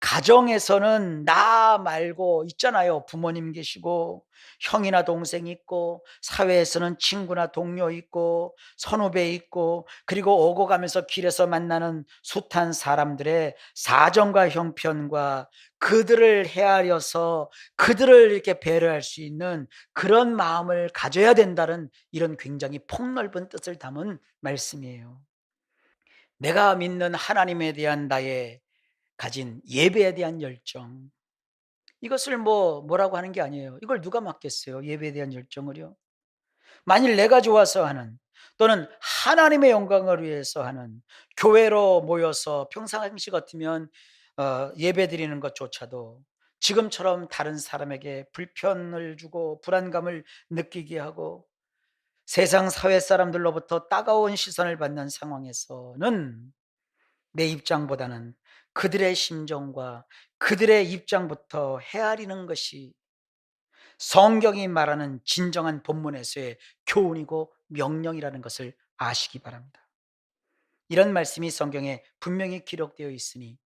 가정에서는 나 말고 있잖아요. 부모님 계시고 형이나 동생 있고 사회에서는 친구나 동료 있고 선후배 있고 그리고 오고 가면서 길에서 만나는 숱한 사람들의 사정과 형편과 그들을 헤아려서 그들을 이렇게 배려할 수 있는 그런 마음을 가져야 된다는 이런 굉장히 폭넓은 뜻을 담은 말씀이에요. 내가 믿는 하나님에 대한 나의 가진 예배에 대한 열정, 이것을 뭐라고 하는 게 아니에요. 이걸 누가 맡겠어요? 예배에 대한 열정을요. 만일 내가 좋아서 하는 또는 하나님의 영광을 위해서 하는 교회로 모여서 평상시 같으면 예배 드리는 것조차도 지금처럼 다른 사람에게 불편을 주고 불안감을 느끼게 하고 세상 사회 사람들로부터 따가운 시선을 받는 상황에서는 내 입장보다는 그들의 심정과 그들의 입장부터 헤아리는 것이 성경이 말하는 진정한 본문에서의 교훈이고 명령이라는 것을 아시기 바랍니다. 이런 말씀이 성경에 분명히 기록되어 있으니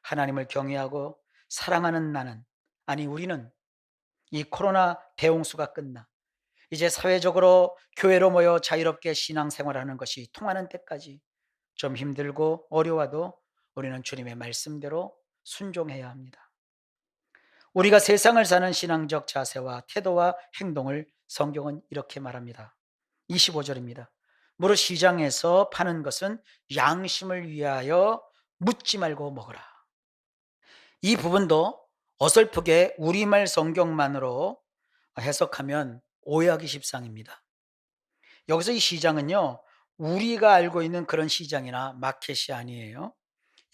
하나님을 경외하고 사랑하는 나는, 아니 우리는 이 코로나 대홍수가 끝나 이제 사회적으로 교회로 모여 자유롭게 신앙생활하는 것이 통하는 때까지 좀 힘들고 어려워도 우리는 주님의 말씀대로 순종해야 합니다. 우리가 세상을 사는 신앙적 자세와 태도와 행동을 성경은 이렇게 말합니다. 25절입니다. 무릇 시장에서 파는 것은 양심을 위하여 묻지 말고 먹으라. 이 부분도 어설프게 우리말 성경만으로 해석하면 오해하기 십상입니다. 여기서 이 시장은요, 우리가 알고 있는 그런 시장이나 마켓이 아니에요.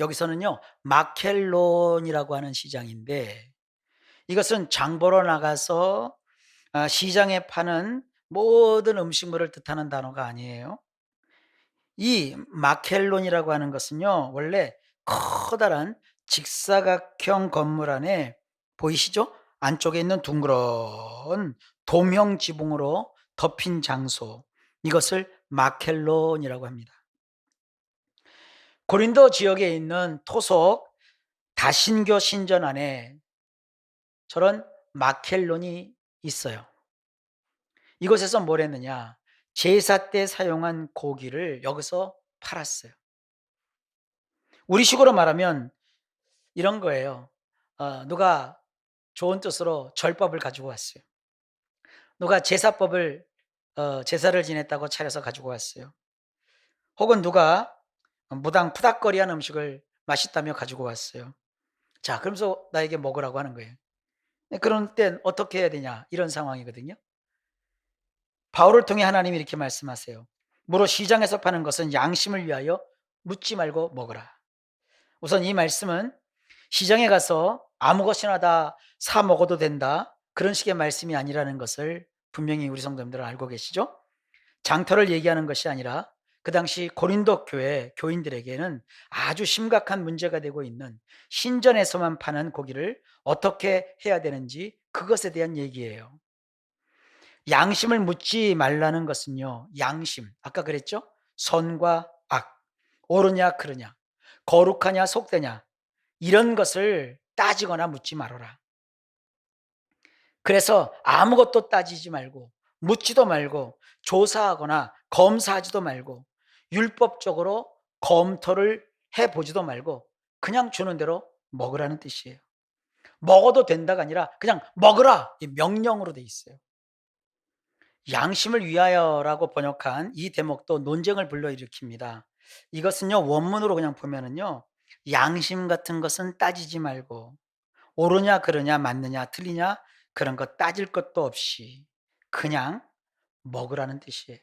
여기서는요, 마켈론이라고 하는 시장인데 이것은 장 보러 나가서 시장에 파는 모든 음식물을 뜻하는 단어가 아니에요. 이 마켈론이라고 하는 것은요, 원래 커다란 직사각형 건물 안에 보이시죠? 안쪽에 있는 둥그런 돔형 지붕으로 덮인 장소, 이것을 마켈론이라고 합니다. 고린도 지역에 있는 토속 다신교 신전 안에 저런 마켈론이 있어요. 이곳에서 뭘 했느냐? 제사 때 사용한 고기를 여기서 팔았어요. 우리식으로 말하면 이런 거예요. 누가 좋은 뜻으로 절법을 가지고 왔어요. 누가 제사법을 제사를 지냈다고 차려서 가지고 왔어요. 혹은 누가 무당 푸닥거리한 음식을 맛있다며 가지고 왔어요. 자, 그러면서 나에게 먹으라고 하는 거예요. 그런 땐 어떻게 해야 되냐? 이런 상황이거든요. 바울을 통해 하나님이 이렇게 말씀하세요. 무릇 시장에서 파는 것은 양심을 위하여 묻지 말고 먹으라. 우선 이 말씀은 시장에 가서 아무 것이나 다 사 먹어도 된다, 그런 식의 말씀이 아니라는 것을 분명히 우리 성도님들은 알고 계시죠? 장터를 얘기하는 것이 아니라 그 당시 고린도 교회 교인들에게는 아주 심각한 문제가 되고 있는 신전에서만 파는 고기를 어떻게 해야 되는지 그것에 대한 얘기예요. 양심을 묻지 말라는 것은요, 양심, 아까 그랬죠? 선과 악, 옳으냐 그르냐, 거룩하냐 속되냐, 이런 것을 따지거나 묻지 말아라. 그래서 아무것도 따지지 말고 묻지도 말고 조사하거나 검사하지도 말고 율법적으로 검토를 해보지도 말고 그냥 주는 대로 먹으라는 뜻이에요. 먹어도 된다가 아니라 그냥 먹으라 이 명령으로 돼 있어요. 양심을 위하여라고 번역한 이 대목도 논쟁을 불러일으킵니다. 이것은요, 원문으로 그냥 보면은요, 양심 같은 것은 따지지 말고 옳으냐 그르냐 맞느냐 틀리냐 그런 거 따질 것도 없이 그냥 먹으라는 뜻이에요.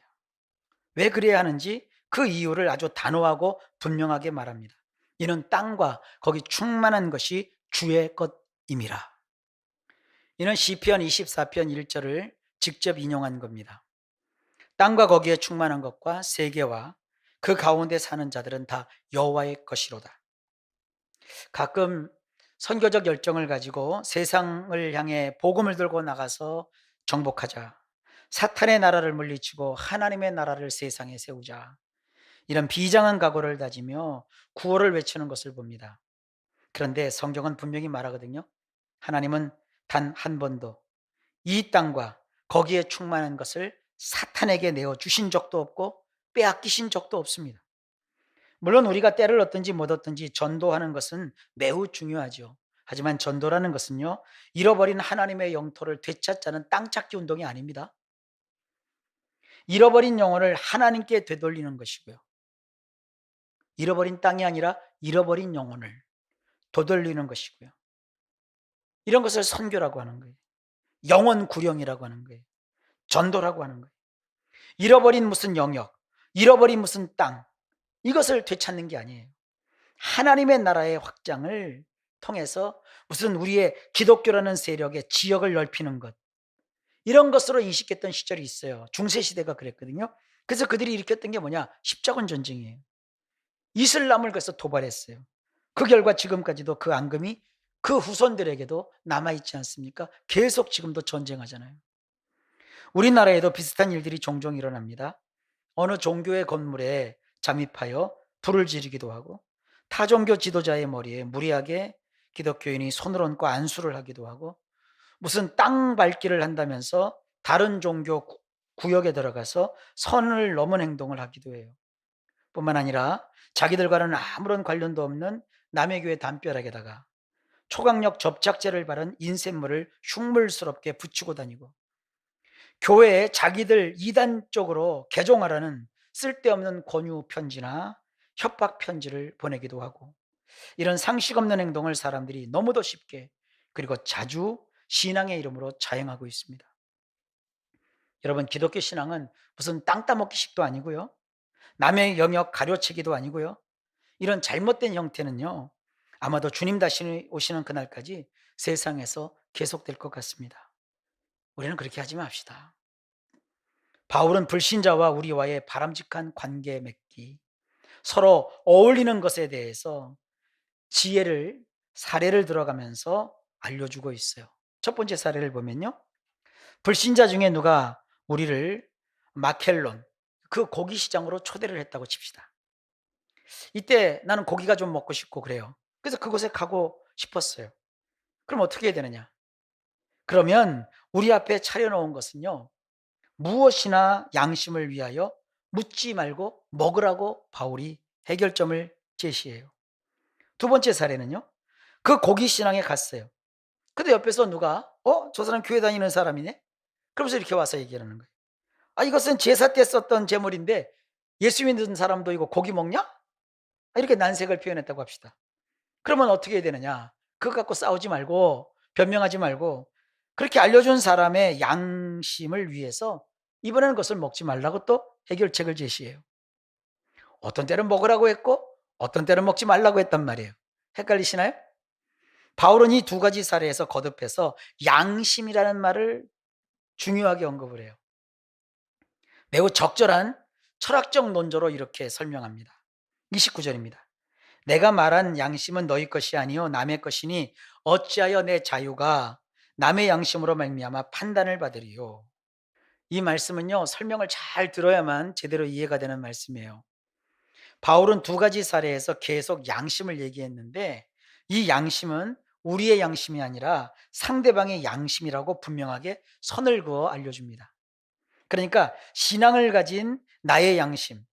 왜 그래야 하는지 그 이유를 아주 단호하고 분명하게 말합니다. 이는 땅과 거기 충만한 것이 주의 것임이라. 이는 시편 24편 1절을 직접 인용한 겁니다. 땅과 거기에 충만한 것과 세계와 그 가운데 사는 자들은 다 여호와의 것이로다. 가끔 선교적 열정을 가지고 세상을 향해 복음을 들고 나가서 정복하자, 사탄의 나라를 물리치고 하나님의 나라를 세상에 세우자, 이런 비장한 각오를 다지며 구호를 외치는 것을 봅니다. 그런데 성경은 분명히 말하거든요. 하나님은 단 한 번도 이 땅과 거기에 충만한 것을 사탄에게 내어 주신 적도 없고 빼앗기신 적도 없습니다. 물론 우리가 때를 얻든지 못 얻든지 전도하는 것은 매우 중요하죠. 하지만 전도라는 것은요, 잃어버린 하나님의 영토를 되찾자는 땅 찾기 운동이 아닙니다. 잃어버린 영혼을 하나님께 되돌리는 것이고요. 잃어버린 땅이 아니라 잃어버린 영혼을 되돌리는 것이고요. 이런 것을 선교라고 하는 거예요. 영혼 구령이라고 하는 거예요. 전도라고 하는 거예요. 잃어버린 무슨 영역, 잃어버린 무슨 땅, 이것을 되찾는 게 아니에요. 하나님의 나라의 확장을 통해서 무슨 우리의 기독교라는 세력의 지역을 넓히는 것, 이런 것으로 인식했던 시절이 있어요. 중세시대가 그랬거든요. 그래서 그들이 일으켰던 게 뭐냐? 십자군 전쟁이에요. 이슬람을 그래서 도발했어요. 그 결과 지금까지도 그 앙금이 그 후손들에게도 남아있지 않습니까? 계속 지금도 전쟁하잖아요. 우리나라에도 비슷한 일들이 종종 일어납니다. 어느 종교의 건물에 잠입하여 불을 지르기도 하고, 타종교 지도자의 머리에 무리하게 기독교인이 손을 얹고 안수를 하기도 하고, 무슨 땅 밟기를 한다면서 다른 종교 구역에 들어가서 선을 넘은 행동을 하기도 해요. 뿐만 아니라 자기들과는 아무런 관련도 없는 남의 교회 담벼락에다가 초강력 접착제를 바른 인쇄물을 흉물스럽게 붙이고 다니고, 교회에 자기들 이단적으로 개종하라는 쓸데없는 권유 편지나 협박 편지를 보내기도 하고, 이런 상식 없는 행동을 사람들이 너무도 쉽게 그리고 자주 신앙의 이름으로 자행하고 있습니다. 여러분, 기독교 신앙은 무슨 땅 따먹기식도 아니고요, 남의 영역 가로채기도 아니고요, 이런 잘못된 형태는요, 아마도 주님 다시 오시는 그날까지 세상에서 계속될 것 같습니다. 우리는 그렇게 하지 맙시다. 바울은 불신자와 우리와의 바람직한 관계 맺기, 서로 어울리는 것에 대해서 지혜를, 사례를 들어가면서 알려주고 있어요. 첫 번째 사례를 보면요, 불신자 중에 누가 우리를 마켈론, 그 고기 시장으로 초대를 했다고 칩시다. 이때 나는 고기가 좀 먹고 싶고 그래요. 그래서 그곳에 가고 싶었어요. 그럼 어떻게 해야 되느냐? 그러면 우리 앞에 차려놓은 것은요, 무엇이나 양심을 위하여 묻지 말고 먹으라고 바울이 해결점을 제시해요. 두 번째 사례는요, 그 고기 신앙에 갔어요. 근데 옆에서 누가 저 사람 교회 다니는 사람이네? 그러면서 이렇게 와서 얘기하는 거예요. 아, 이것은 제사 때 썼던 제물인데 예수 믿는 사람도 이거 고기 먹냐? 이렇게 난색을 표현했다고 합시다. 그러면 어떻게 해야 되느냐? 그거 갖고 싸우지 말고 변명하지 말고 그렇게 알려준 사람의 양심을 위해서 이번에는 그것을 먹지 말라고 또 해결책을 제시해요. 어떤 때는 먹으라고 했고 어떤 때는 먹지 말라고 했단 말이에요. 헷갈리시나요? 바울은 이 두 가지 사례에서 거듭해서 양심이라는 말을 중요하게 언급을 해요. 매우 적절한 철학적 논조로 이렇게 설명합니다. 29절입니다. 내가 말한 양심은 너희 것이 아니요 남의 것이니 어찌하여 내 자유가 남의 양심으로 말미암아 판단을 받으리요. 이 말씀은요, 설명을 잘 들어야만 제대로 이해가 되는 말씀이에요. 바울은 두 가지 사례에서 계속 양심을 얘기했는데 이 양심은 우리의 양심이 아니라 상대방의 양심이라고 분명하게 선을 그어 알려줍니다. 그러니까 신앙을 가진 나의 양심,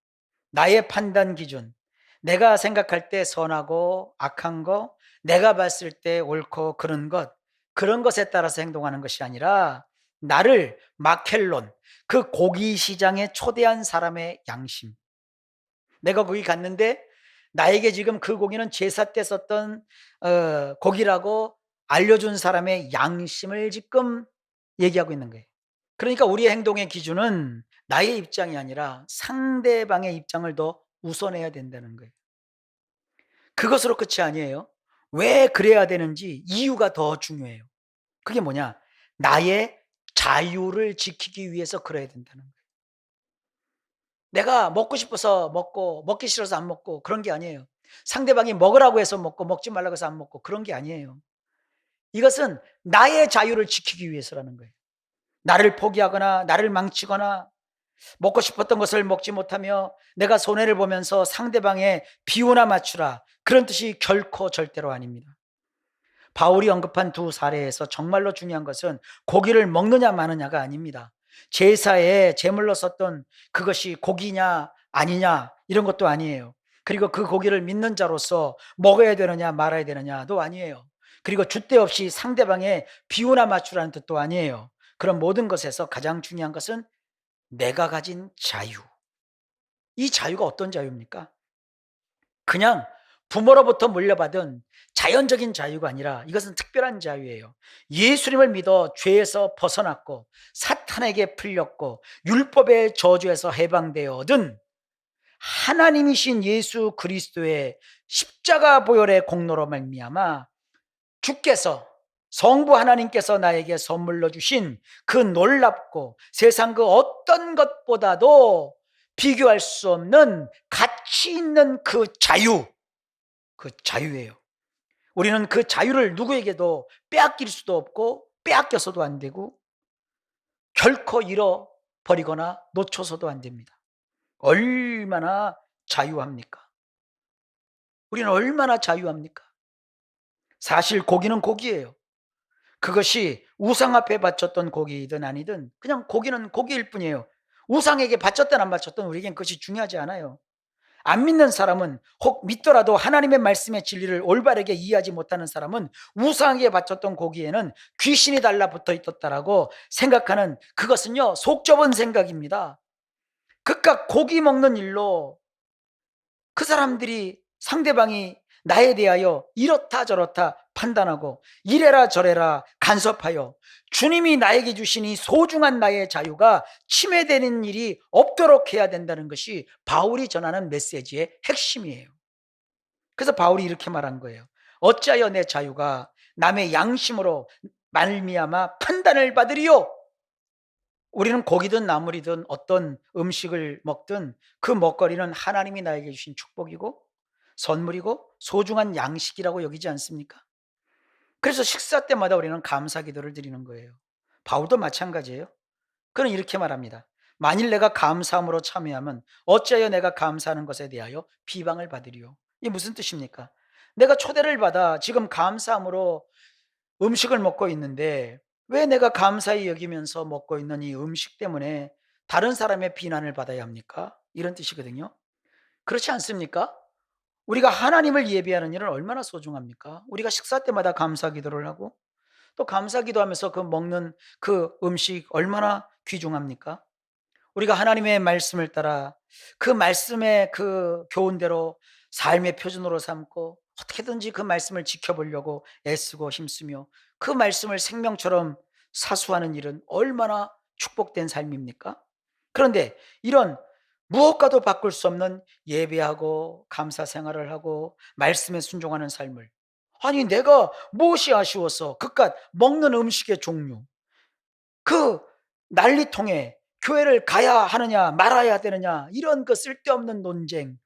나의 판단 기준, 내가 생각할 때 선하고 악한 거, 내가 봤을 때 옳고 그른 것, 그런 것에 따라서 행동하는 것이 아니라 나를 마켈론, 그 고기 시장에 초대한 사람의 양심. 내가 거기 갔는데 나에게 지금 그 고기는 제사 때 썼던 고기라고 알려준 사람의 양심을 지금 얘기하고 있는 거예요. 그러니까 우리의 행동의 기준은 나의 입장이 아니라 상대방의 입장을 더 우선해야 된다는 거예요. 그것으로 끝이 아니에요. 왜 그래야 되는지 이유가 더 중요해요. 그게 뭐냐? 나의 자유를 지키기 위해서 그래야 된다는 거예요. 내가 먹고 싶어서 먹고 먹기 싫어서 안 먹고 그런 게 아니에요. 상대방이 먹으라고 해서 먹고 먹지 말라고 해서 안 먹고 그런 게 아니에요. 이것은 나의 자유를 지키기 위해서라는 거예요. 나를 포기하거나 나를 망치거나 먹고 싶었던 것을 먹지 못하며 내가 손해를 보면서 상대방의 비유나 맞추라, 그런 뜻이 결코 절대로 아닙니다. 바울이 언급한 두 사례에서 정말로 중요한 것은 고기를 먹느냐 마느냐가 아닙니다. 제사에 제물로 썼던 그것이 고기냐 아니냐 이런 것도 아니에요. 그리고 그 고기를 믿는 자로서 먹어야 되느냐 말아야 되느냐도 아니에요. 그리고 줏대 없이 상대방의 비유나 맞추라는 뜻도 아니에요. 그런 모든 것에서 가장 중요한 것은 내가 가진 자유. 이 자유가 어떤 자유입니까? 그냥 부모로부터 물려받은 자연적인 자유가 아니라 이것은 특별한 자유예요. 예수님을 믿어 죄에서 벗어났고 사탄에게 풀렸고 율법의 저주에서 해방되어 얻은 하나님이신 예수 그리스도의 십자가 보혈의 공로로 말미암아 주께서, 성부 하나님께서 나에게 선물로 주신 그 놀랍고 세상 그 어떤 것보다도 비교할 수 없는 가치 있는 그 자유, 그 자유예요. 우리는 그 자유를 누구에게도 빼앗길 수도 없고 빼앗겨서도 안 되고 결코 잃어버리거나 놓쳐서도 안 됩니다. 얼마나 자유합니까? 우리는 얼마나 자유합니까? 사실 고기는 고기예요. 그것이 우상 앞에 바쳤던 고기든 아니든 그냥 고기는 고기일 뿐이에요. 우상에게 바쳤든 안 바쳤든 우리에겐 그것이 중요하지 않아요. 안 믿는 사람은, 혹 믿더라도 하나님의 말씀의 진리를 올바르게 이해하지 못하는 사람은 우상에게 바쳤던 고기에는 귀신이 달라붙어 있었다라고 생각하는, 그것은요 속 좁은 생각입니다. 그깟 고기 먹는 일로 그 사람들이, 상대방이 나에 대하여 이렇다 저렇다 판단하고 이래라 저래라 간섭하여 주님이 나에게 주신 이 소중한 나의 자유가 침해되는 일이 없도록 해야 된다는 것이 바울이 전하는 메시지의 핵심이에요. 그래서 바울이 이렇게 말한 거예요. 어찌하여 내 자유가 남의 양심으로 말미암아 판단을 받으리요? 우리는 고기든 나물이든 어떤 음식을 먹든 그 먹거리는 하나님이 나에게 주신 축복이고 선물이고 소중한 양식이라고 여기지 않습니까? 그래서 식사 때마다 우리는 감사 기도를 드리는 거예요. 바울도 마찬가지예요. 그는 이렇게 말합니다. 만일 내가 감사함으로 참여하면 어찌하여 내가 감사하는 것에 대하여 비방을 받으리요? 이게 무슨 뜻입니까? 내가 초대를 받아 지금 감사함으로 음식을 먹고 있는데 왜 내가 감사히 여기면서 먹고 있는 이 음식 때문에 다른 사람의 비난을 받아야 합니까? 이런 뜻이거든요. 그렇지 않습니까? 우리가 하나님을 예배하는 일은 얼마나 소중합니까? 우리가 식사 때마다 감사 기도를 하고 또 감사 기도하면서 그 먹는 그 음식 얼마나 귀중합니까? 우리가 하나님의 말씀을 따라 그 말씀의 그 교훈대로 삶의 표준으로 삼고 어떻게든지 그 말씀을 지켜보려고 애쓰고 힘쓰며 그 말씀을 생명처럼 사수하는 일은 얼마나 축복된 삶입니까? 그런데 이런 무엇과도 바꿀 수 없는 예배하고 감사 생활을 하고 말씀에 순종하는 삶을, 아니 내가 무엇이 아쉬워서 그깟 먹는 음식의 종류, 그 난리통에 교회를 가야 하느냐 말아야 되느냐 이런 그 쓸데없는 논쟁,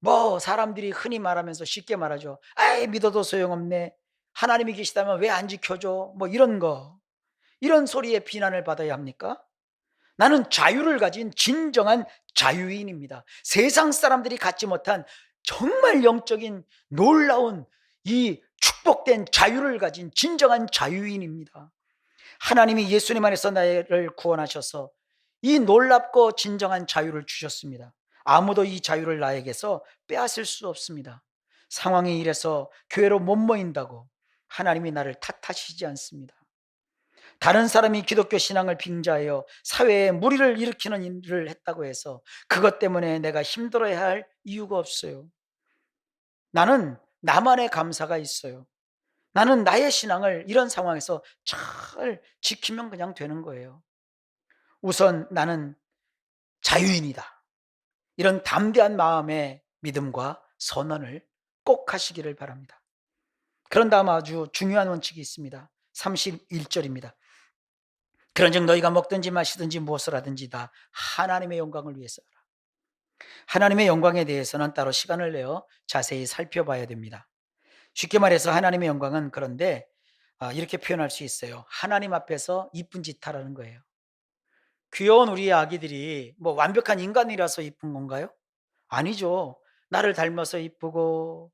뭐 사람들이 흔히 말하면서 쉽게 말하죠. 아이 믿어도 소용없네, 하나님이 계시다면 왜 안 지켜줘, 뭐 이런 거, 이런 소리에 비난을 받아야 합니까? 나는 자유를 가진 진정한 자유인입니다. 세상 사람들이 갖지 못한 정말 영적인 놀라운 이 축복된 자유를 가진 진정한 자유인입니다. 하나님이 예수님 안에서 나를 구원하셔서 이 놀랍고 진정한 자유를 주셨습니다. 아무도 이 자유를 나에게서 빼앗을 수 없습니다. 상황이 이래서 교회로 못 모인다고 하나님이 나를 탓하시지 않습니다. 다른 사람이 기독교 신앙을 빙자하여 사회에 무리를 일으키는 일을 했다고 해서 그것 때문에 내가 힘들어야 할 이유가 없어요. 나는 나만의 감사가 있어요. 나는 나의 신앙을 이런 상황에서 잘 지키면 그냥 되는 거예요. 우선 나는 자유인이다. 이런 담대한 마음의 믿음과 선언을 꼭 하시기를 바랍니다. 그런 다음 아주 중요한 원칙이 있습니다. 31절입니다. 그런즉 너희가 먹든지 마시든지 무엇을 하든지 다 하나님의 영광을 위해서 하라. 하나님의 영광에 대해서는 따로 시간을 내어 자세히 살펴봐야 됩니다. 쉽게 말해서 하나님의 영광은 그런데 이렇게 표현할 수 있어요. 하나님 앞에서 이쁜 짓 하라는 거예요. 귀여운 우리의 아기들이 뭐 완벽한 인간이라서 이쁜 건가요? 아니죠. 나를 닮아서 이쁘고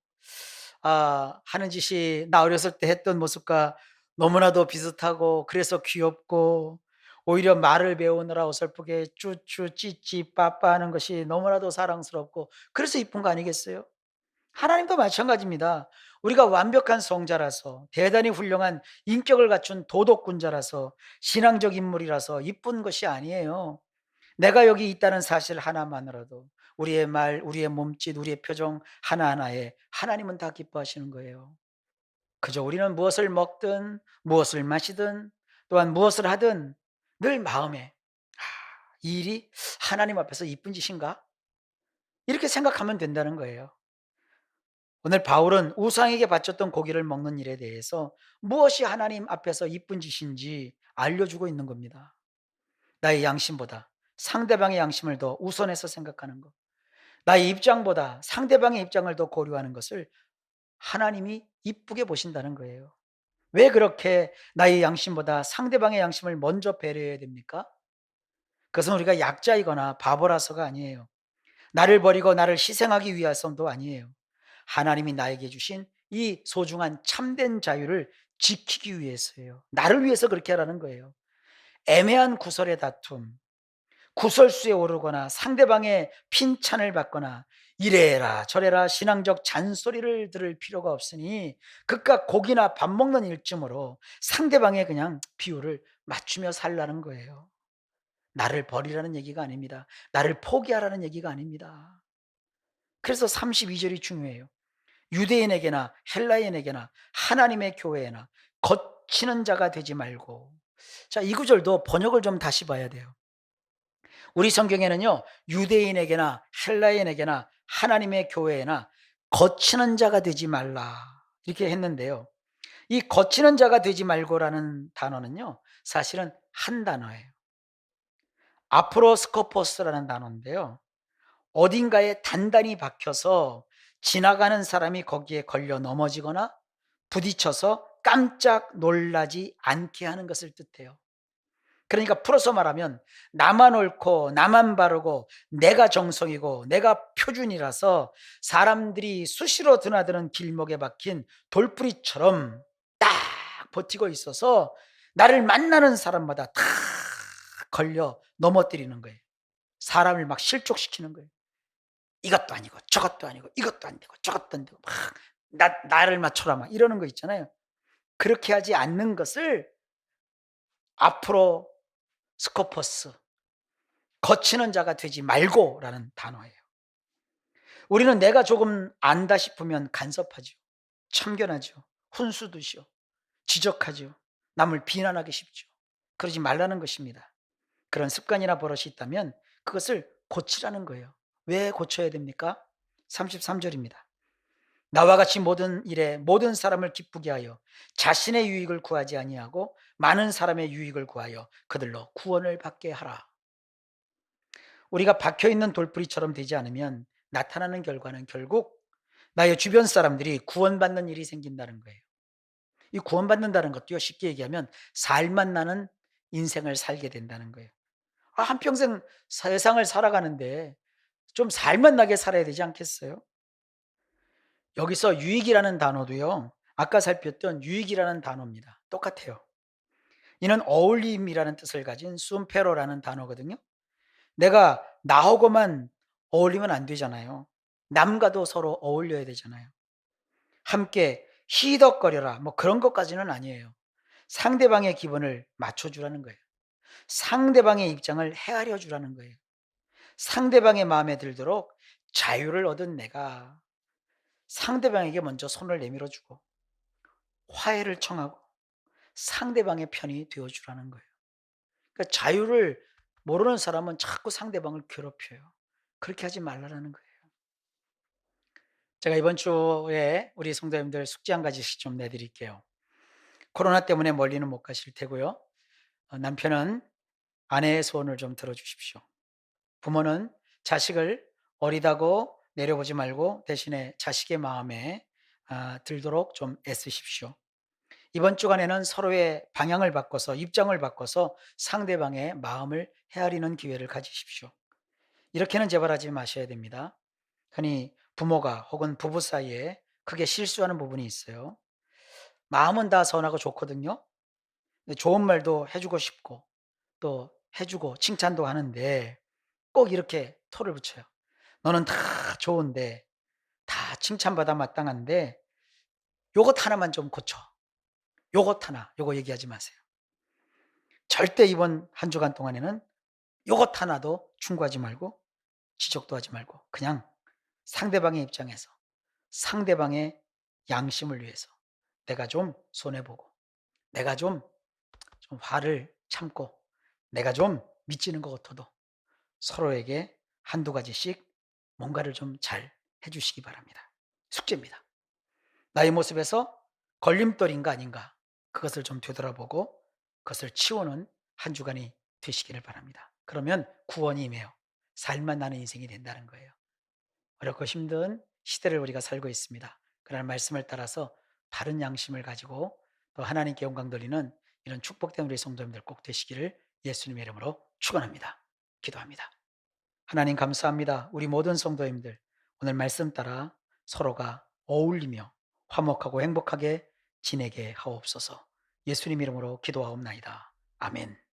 하는 짓이 나 어렸을 때 했던 모습과 너무나도 비슷하고 그래서 귀엽고 오히려 말을 배우느라 어설프게 쭈쭈 찌찌 빠빠하는 것이 너무나도 사랑스럽고 그래서 이쁜 거 아니겠어요? 하나님도 마찬가지입니다. 우리가 완벽한 성자라서 대단히 훌륭한 인격을 갖춘 도덕군자라서 신앙적 인물이라서 이쁜 것이 아니에요. 내가 여기 있다는 사실 하나만으로도 우리의 말, 우리의 몸짓, 우리의 표정 하나하나에 하나님은 다 기뻐하시는 거예요. 그저 우리는 무엇을 먹든 무엇을 마시든 또한 무엇을 하든 늘 마음에 이 일이 하나님 앞에서 이쁜 짓인가? 이렇게 생각하면 된다는 거예요. 오늘 바울은 우상에게 바쳤던 고기를 먹는 일에 대해서 무엇이 하나님 앞에서 이쁜 짓인지 알려주고 있는 겁니다. 나의 양심보다 상대방의 양심을 더 우선해서 생각하는 것. 나의 입장보다 상대방의 입장을 더 고려하는 것을 하나님이 이쁘게 보신다는 거예요. 왜 그렇게 나의 양심보다 상대방의 양심을 먼저 배려해야 됩니까? 그것은 우리가 약자이거나 바보라서가 아니에요. 나를 버리고 나를 희생하기 위해서도 아니에요. 하나님이 나에게 주신 이 소중한 참된 자유를 지키기 위해서예요. 나를 위해서 그렇게 하라는 거예요. 애매한 구설의 다툼, 구설수에 오르거나 상대방의 핀찬을 받거나 이래라 저래라 신앙적 잔소리를 들을 필요가 없으니 그깟 고기나 밥 먹는 일쯤으로 상대방의 그냥 비율을 맞추며 살라는 거예요. 나를 버리라는 얘기가 아닙니다. 나를 포기하라는 얘기가 아닙니다. 그래서 32절이 중요해요. 유대인에게나 헬라인에게나 하나님의 교회에나 거치는 자가 되지 말고. 자, 이 구절도 번역을 좀 다시 봐야 돼요. 우리 성경에는요, 유대인에게나 헬라인에게나 하나님의 교회에나 거치는 자가 되지 말라 이렇게 했는데요. 이 거치는 자가 되지 말고라는 단어는요, 사실은 한 단어예요. 아프로스코포스라는 단어인데요. 어딘가에 단단히 박혀서 지나가는 사람이 거기에 걸려 넘어지거나 부딪혀서 깜짝 놀라지 않게 하는 것을 뜻해요. 그러니까 풀어서 말하면 나만 옳고 나만 바르고 내가 정성이고 내가 표준이라서 사람들이 수시로 드나드는 길목에 박힌 돌뿌리처럼 딱 버티고 있어서 나를 만나는 사람마다 다 걸려 넘어뜨리는 거예요. 사람을 막 실족시키는 거예요. 이것도 아니고 저것도 아니고 이것도 안 되고 저것도 안 되고 막 나를 맞춰라 막 이러는 거 있잖아요. 그렇게 하지 않는 것을 앞으로 스코퍼스 거치는 자가 되지 말고라는 단어예요. 우리는 내가 조금 안다 싶으면 간섭하죠. 참견하죠. 훈수두시오. 지적하죠. 남을 비난하기 쉽죠. 그러지 말라는 것입니다. 그런 습관이나 버릇이 있다면 그것을 고치라는 거예요. 왜 고쳐야 됩니까? 33절입니다. 나와 같이 모든 일에 모든 사람을 기쁘게 하여 자신의 유익을 구하지 아니하고 많은 사람의 유익을 구하여 그들로 구원을 받게 하라. 우리가 박혀 있는 돌뿌리처럼 되지 않으면 나타나는 결과는 결국 나의 주변 사람들이 구원받는 일이 생긴다는 거예요. 이 구원받는다는 것도요, 쉽게 얘기하면 살만 나는 인생을 살게 된다는 거예요. 한평생 세상을 살아가는데 좀 살만 나게 살아야 되지 않겠어요? 여기서 유익이라는 단어도요, 아까 살폈던 유익이라는 단어입니다. 똑같아요. 이는 어울림이라는 뜻을 가진 숨페로라는 단어거든요. 내가 나하고만 어울리면 안 되잖아요. 남과도 서로 어울려야 되잖아요. 함께 히덕거려라 뭐 그런 것까지는 아니에요. 상대방의 기분을 맞춰 주라는 거예요. 상대방의 입장을 헤아려 주라는 거예요. 상대방의 마음에 들도록 자유를 얻은 내가 상대방에게 먼저 손을 내밀어 주고 화해를 청하고 상대방의 편이 되어 주라는 거예요. 그러니까 자유를 모르는 사람은 자꾸 상대방을 괴롭혀요. 그렇게 하지 말라라는 거예요. 제가 이번 주에 우리 성도님들 숙제 한 가지씩 좀 내 드릴게요. 코로나 때문에 멀리는 못 가실 테고요. 남편은 아내의 소원을 좀 들어 주십시오. 부모는 자식을 어리다고 내려보지 말고 대신에 자식의 마음에 들도록 좀 애쓰십시오. 이번 주간에는 서로의 방향을 바꿔서 입장을 바꿔서 상대방의 마음을 헤아리는 기회를 가지십시오. 이렇게는 제발 하지 마셔야 됩니다. 흔히 부모가 혹은 부부 사이에 크게 실수하는 부분이 있어요. 마음은 다 선하고 좋거든요. 좋은 말도 해 주고 싶고 또 해 주고 칭찬도 하는데 꼭 이렇게 토를 붙여요. "너는 다 좋은데 다 칭찬받아 마땅한데 요것 하나만 좀 고쳐. 요것 하나." 요거 얘기하지 마세요. 절대 이번 한 주간 동안에는 요것 하나도 충고하지 말고 지적도 하지 말고 그냥 상대방의 입장에서 상대방의 양심을 위해서 내가 좀 손해 보고 내가 좀 화를 참고 내가 좀 미치는 것 같아도 서로에게 한두 가지씩 뭔가를 좀 잘 해 주시기 바랍니다. 숙제입니다. 나의 모습에서 걸림돌인가 아닌가 그것을 좀 되돌아보고 그것을 치우는 한 주간이 되시기를 바랍니다. 그러면 구원이 임해요. 살만 나는 인생이 된다는 거예요. 어렵고 힘든 시대를 우리가 살고 있습니다. 그러나 말씀을 따라서 바른 양심을 가지고 또 하나님께 영광 돌리는 이런 축복된 우리 성도님들 꼭 되시기를 예수님의 이름으로 축원합니다. 기도합니다. 하나님 감사합니다. 우리 모든 성도님들 오늘 말씀 따라 서로가 어울리며 화목하고 행복하게 지내게 하옵소서. 예수님 이름으로 기도하옵나이다. 아멘.